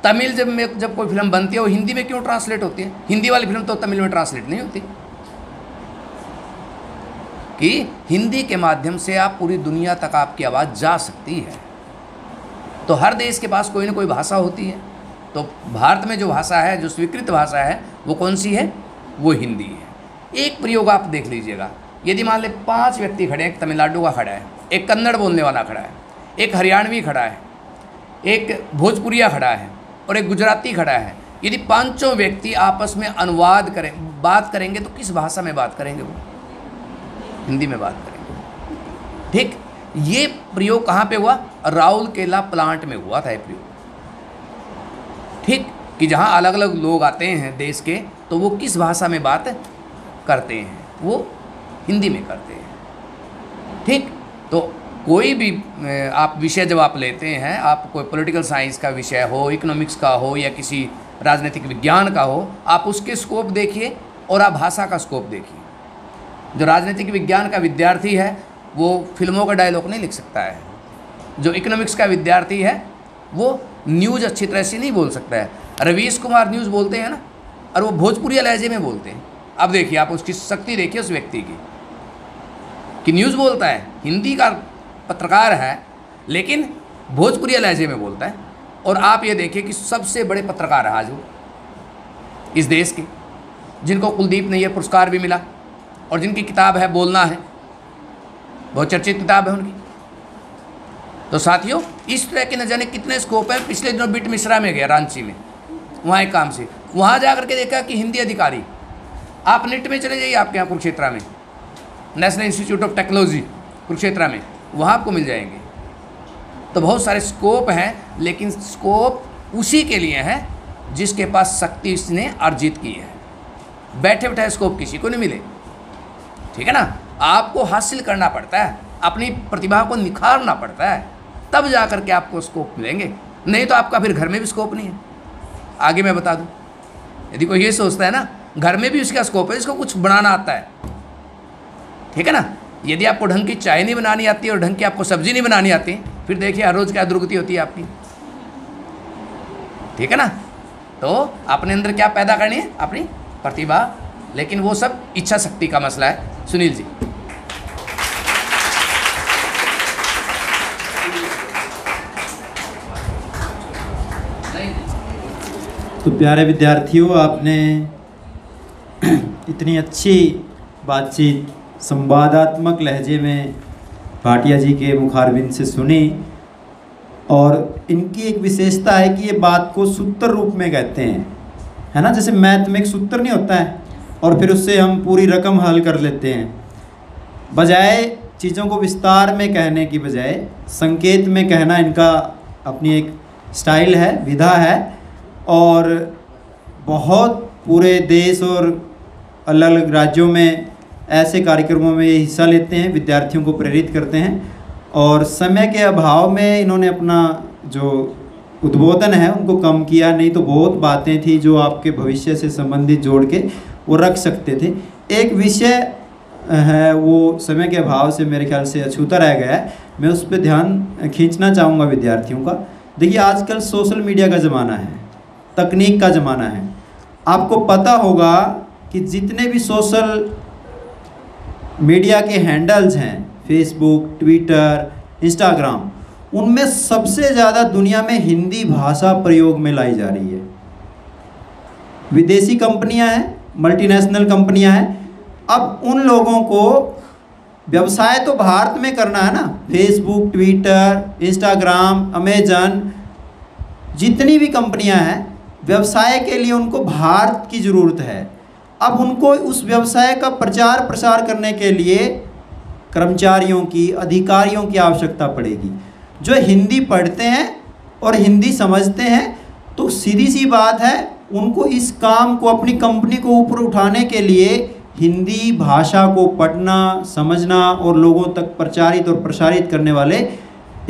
तमिल जब कोई फिल्म बनती है वो हिंदी में क्यों ट्रांसलेट होती है? हिंदी वाली फिल्म तो तमिल में ट्रांसलेट नहीं होती, कि हिंदी के माध्यम से आप पूरी दुनिया तक आपकी आवाज़ जा सकती है। तो हर देश के पास कोई ना कोई भाषा होती है। तो भारत में जो भाषा है, जो स्वीकृत भाषा है, वो कौन सी है? वो हिंदी है। एक प्रयोग आप देख लीजिएगा, यदि मान ले 5 व्यक्ति खड़े हैं, एक तमिलनाडु का खड़ा है, एक कन्नड़ बोलने वाला खड़ा है, एक हरियाणवी खड़ा है, एक भोजपुरिया खड़ा है और एक गुजराती खड़ा है। यदि 5 व्यक्ति आपस में अनुवाद करें, बात करेंगे, तो किस भाषा में बात करेंगे? वो हिंदी में बात करेंगे। ठीक, ये प्रयोग कहाँ पे हुआ? राउरकेला प्लांट में हुआ था ये प्रयोग। ठीक, कि जहाँ अलग अलग लोग आते हैं देश के, तो वो किस भाषा में बात करते हैं? वो हिंदी में करते हैं। ठीक, तो कोई भी आप विषय जब आप लेते हैं, आप कोई पॉलिटिकल साइंस का विषय हो, इकोनॉमिक्स का हो या किसी राजनीतिक विज्ञान का हो, आप उसके स्कोप देखिए और आप भाषा का स्कोप देखिए। जो राजनीतिक विज्ञान का विद्यार्थी है वो फिल्मों का डायलॉग नहीं लिख सकता है। जो इकोनॉमिक्स का विद्यार्थी है वो न्यूज़ अच्छी तरह से नहीं बोल सकता है। रवीश कुमार न्यूज़ बोलते हैं ना, और वो भोजपुरिया लहजे में बोलते हैं। अब देखिए, आप उसकी शक्ति देखिए उस व्यक्ति की, कि न्यूज़ बोलता है, हिंदी का पत्रकार है, लेकिन भोजपुरिया लहजे में बोलता है। और आप ये देखिए कि सबसे बड़े पत्रकार है आज वो इस देश के, जिनको कुलदीप नैय्यर पुरस्कार भी मिला और जिनकी किताब है बोलना है, बहुत चर्चित किताब है उनकी। तो साथियों, इस तरह के न जाने कितने स्कोप है। पिछले दिनों बिट मिश्रा में गया, रांची में, वहाँ एक काम से, वहाँ जा करके देखा कि हिंदी अधिकारी, आप नेट में चले जाइए आपके यहाँ कुरुक्षेत्र में, national institute of technology Kurukshetra में, वहाँ आपको मिल जाएंगे। तो बहुत सारे स्कोप हैं, लेकिन स्कोप उसी के लिए है जिसके पास शक्ति इसने अर्जित की है। बैठे बैठे स्कोप किसी को नहीं मिले, ठीक है ना। आपको हासिल करना पड़ता है, अपनी प्रतिभा को निखारना पड़ता है, तब जा कर के आपको स्कोप मिलेंगे। नहीं तो आपका फिर घर में भी स्कोप नहीं है। आगे मैं बता दूं, यदि कोई ये सोचता है ना घर में भी उसका स्कोप है, इसको कुछ बनाना आता है, ठीक है ना। यदि आपको ढंग की चाय नहीं बनानी आती और ढंग की आपको सब्जी नहीं बनानी आती, फिर देखिए हर रोज़ क्या दुर्गति होती है आपकी, ठीक है ना। तो अपने अंदर क्या पैदा करनी है, अपनी प्रतिभा, लेकिन वो सब इच्छा शक्ति का मसला है। सुनील जी। तो प्यारे विद्यार्थियों, आपने इतनी अच्छी बातचीत संवादात्मक लहजे में भाटिया जी के मुखारबिंद से सुनी, और इनकी एक विशेषता है कि ये बात को सूत्र रूप में कहते हैं, है ना। जैसे मैथ में एक सूत्र नहीं होता है और फिर उससे हम पूरी रकम हल कर लेते हैं। बजाय चीज़ों को विस्तार में कहने की बजाय संकेत में कहना इनका अपनी एक स्टाइल है, विधा है। और बहुत पूरे देश और अलग अलग राज्यों में ऐसे कार्यक्रमों में ये हिस्सा लेते हैं, विद्यार्थियों को प्रेरित करते हैं। और समय के अभाव में इन्होंने अपना जो उद्बोधन है उनको कम किया, नहीं तो बहुत बातें थी जो आपके भविष्य से संबंधित जोड़ के वो रख सकते थे। एक विषय है वो समय के अभाव से मेरे ख्याल से अछूता रह गया है, मैं उस पर ध्यान खींचना चाहूँगा विद्यार्थियों का। देखिए, आजकल सोशल मीडिया का ज़माना है, तकनीक का ज़माना है। आपको पता होगा कि जितने भी सोशल मीडिया के हैंडल्स हैं, फेसबुक, ट्विटर, इंस्टाग्राम, उनमें सबसे ज़्यादा दुनिया में हिंदी भाषा प्रयोग में लाई जा रही है। विदेशी कंपनियां हैं, मल्टीनेशनल कंपनियां हैं। अब उन लोगों को व्यवसाय तो भारत में करना है ना, फेसबुक, ट्विटर, इंस्टाग्राम, अमेजन, जितनी भी कंपनियां हैं, व्यवसाय के लिए उनको भारत की ज़रूरत है। अब उनको उस व्यवसाय का प्रचार प्रसार करने के लिए कर्मचारियों की, अधिकारियों की आवश्यकता पड़ेगी जो हिंदी पढ़ते हैं और हिंदी समझते हैं। तो सीधी सी बात है, उनको इस काम को, अपनी कंपनी को ऊपर उठाने के लिए हिंदी भाषा को पढ़ना, समझना और लोगों तक प्रचारित और प्रसारित करने वाले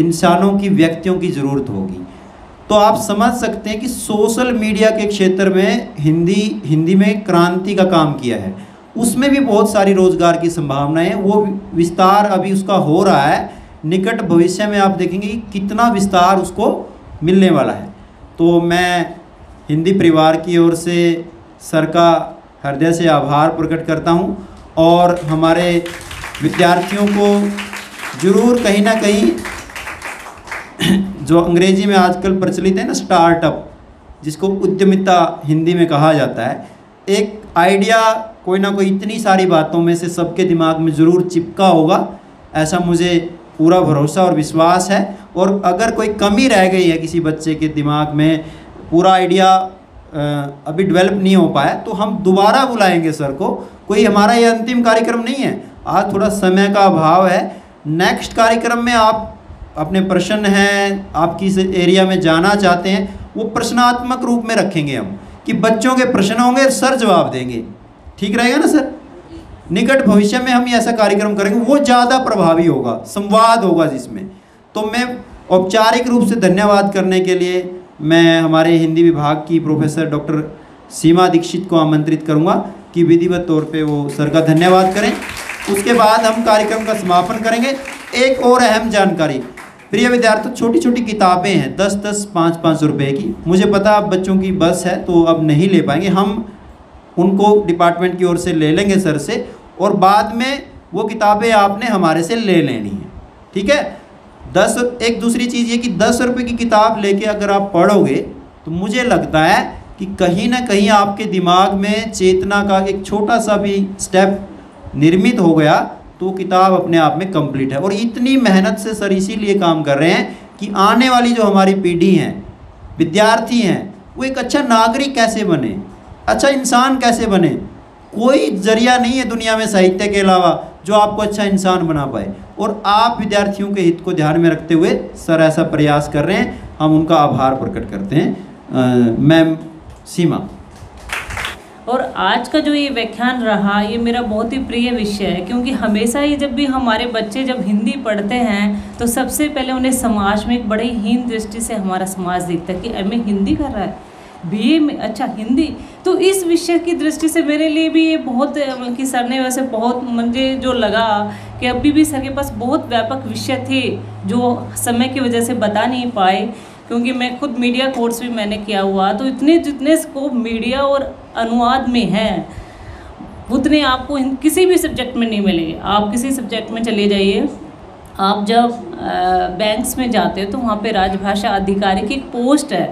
इंसानों की, व्यक्तियों की ज़रूरत होगी। तो आप समझ सकते हैं कि सोशल मीडिया के क्षेत्र में हिंदी में क्रांति का काम किया है। उसमें भी बहुत सारी रोज़गार की संभावनाएं हैं, वो विस्तार अभी उसका हो रहा है। निकट भविष्य में आप देखेंगे कि कितना विस्तार उसको मिलने वाला है। तो मैं हिंदी परिवार की ओर से सर का हृदय से आभार प्रकट करता हूं, और हमारे विद्यार्थियों को ज़रूर कहीं ना कहीं जो अंग्रेजी में आजकल प्रचलित है ना, स्टार्टअप, जिसको उद्यमिता हिंदी में कहा जाता है, एक आइडिया कोई ना कोई इतनी सारी बातों में से सबके दिमाग में ज़रूर चिपका होगा, ऐसा मुझे पूरा भरोसा और विश्वास है। और अगर कोई कमी रह गई है किसी बच्चे के दिमाग में, पूरा आइडिया अभी डेवलप नहीं हो पाया, तो हम दोबारा बुलाएंगे सर को। कोई हमारा ये अंतिम कार्यक्रम नहीं है, आज थोड़ा समय का अभाव है। नेक्स्ट कार्यक्रम में आप अपने प्रश्न हैं, आप किस एरिया में जाना चाहते हैं, वो प्रश्नात्मक रूप में रखेंगे हम, कि बच्चों के प्रश्न होंगे, सर जवाब देंगे। ठीक रहेगा ना सर? निकट भविष्य में हम ऐसा कार्यक्रम करेंगे, वो ज़्यादा प्रभावी होगा, संवाद होगा जिसमें। तो मैं औपचारिक रूप से धन्यवाद करने के लिए मैं हमारे हिंदी विभाग की प्रोफेसर डॉक्टर सीमा दीक्षित को आमंत्रित करूंगा कि विधिवत तौर पे वो सर का धन्यवाद करें। उसके बाद हम कार्यक्रम का समापन करेंगे। एक और अहम जानकारी, प्रिय विद्यार्थियों, छोटी छोटी किताबें हैं, 10-10, 5-5 रुपये की। मुझे पता अब बच्चों की बस है तो अब नहीं ले पाएंगे, हम उनको डिपार्टमेंट की ओर से ले लेंगे सर से, और बाद में वो किताबें आपने हमारे से ले लेनी है, ठीक है। एक दूसरी चीज़ ये कि 10 रुपये की किताब लेके अगर आप पढ़ोगे तो मुझे लगता है कि कहीं ना कहीं आपके दिमाग में चेतना का एक छोटा सा भी स्टेप निर्मित हो गया तो किताब अपने आप में कंप्लीट है। और इतनी मेहनत से सर इसीलिए काम कर रहे हैं कि आने वाली जो हमारी पीढ़ी हैं, विद्यार्थी हैं, वो एक अच्छा नागरिक कैसे बने, अच्छा इंसान कैसे बने। कोई जरिया नहीं है दुनिया में साहित्य के अलावा जो आपको अच्छा इंसान बना पाए। और आप विद्यार्थियों के हित को ध्यान में रखते हुए सर ऐसा प्रयास कर रहे हैं, हम उनका आभार प्रकट करते हैं। मैम सीमा। और आज का जो ये व्याख्यान रहा, ये मेरा बहुत ही प्रिय विषय है, क्योंकि हमेशा ही जब भी हमारे बच्चे जब हिंदी पढ़ते हैं तो सबसे पहले उन्हें समाज में एक बड़े हीन दृष्टि से हमारा समाज देखता है कि एमए हिंदी कर रहा है, बीए में, अच्छा हिंदी। तो इस विषय की दृष्टि से मेरे लिए भी ये बहुत कि सर ने वैसे बहुत मुझे जो लगा कि अभी भी सर के पास बहुत व्यापक विषय थे जो समय की वजह से बता नहीं पाए, क्योंकि मैं खुद मीडिया कोर्स भी मैंने किया हुआ, तो इतने जितने स्कोप मीडिया और अनुवाद में हैं उतने आपको किसी भी सब्जेक्ट में नहीं मिलेंगे। आप किसी सब्जेक्ट में चले जाइए, आप जब बैंक्स में जाते हो तो वहाँ पे राजभाषा अधिकारी की एक पोस्ट है,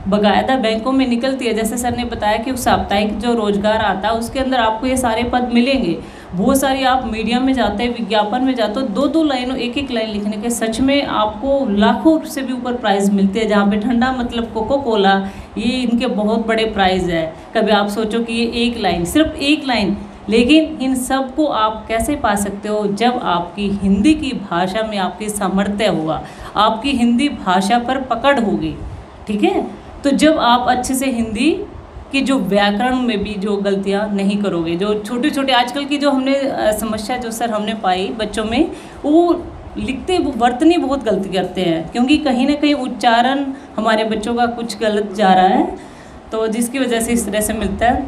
बाकायदा बैंकों में निकलती है। जैसे सर ने बताया कि साप्ताहिक जो रोजगार आता है उसके अंदर आपको ये सारे पद मिलेंगे। बहुत सारी आप मीडिया में जाते हैं, विज्ञापन में जाते हो, 2-2 लाइनों, 1-1 लाइन लिखने के सच में आपको लाखों से भी ऊपर प्राइज़ मिलते हैं। जहाँ पे ठंडा मतलब कोको कोला, ये इनके बहुत बड़े प्राइज़ है। कभी आप सोचो कि ये 1 लाइन, सिर्फ 1 लाइन, लेकिन इन सब को आप कैसे पा सकते हो? जब आपकी हिंदी की भाषा में आपकी सामर्थ्य होगा, आपकी हिंदी भाषा पर पकड़ होगी, ठीक है। तो जब आप अच्छे से हिंदी कि जो व्याकरण में भी जो गलतियां नहीं करोगे, जो छोटे छोटे आजकल की जो हमने समस्या जो सर हमने पाई बच्चों में, वो लिखते वर्तनी बहुत गलती करते हैं, क्योंकि कहीं ना कहीं उच्चारण हमारे बच्चों का कुछ गलत जा रहा है, तो जिसकी वजह से इस तरह से मिलता है।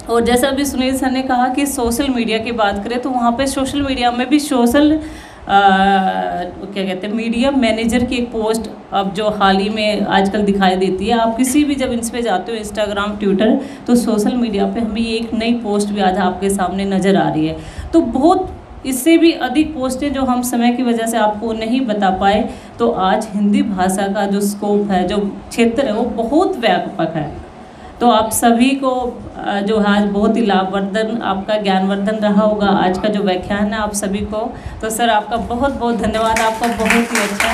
और जैसा अभी सुनील सर ने कहा कि सोशल मीडिया की बात करें तो वहाँ पे सोशल मीडिया में भी क्या कहते हैं मीडिया मैनेजर की एक पोस्ट अब जो हाल ही में आजकल दिखाई देती है। आप किसी भी जब इन पे जाते हो इंस्टाग्राम, ट्विटर, तो सोशल मीडिया पे हमें एक नई पोस्ट भी आज आपके सामने नज़र आ रही है। तो बहुत इससे भी अधिक पोस्टें जो हम समय की वजह से आपको नहीं बता पाए। तो आज हिंदी भाषा का जो स्कोप है, जो क्षेत्र है, वो बहुत व्यापक है। तो आप सभी को जो आज बहुत ही लाभवर्धन आपका ज्ञानवर्धन रहा होगा आज का जो व्याख्यान है आप सभी को। तो सर आपका बहुत बहुत धन्यवाद, आपका बहुत ही अच्छा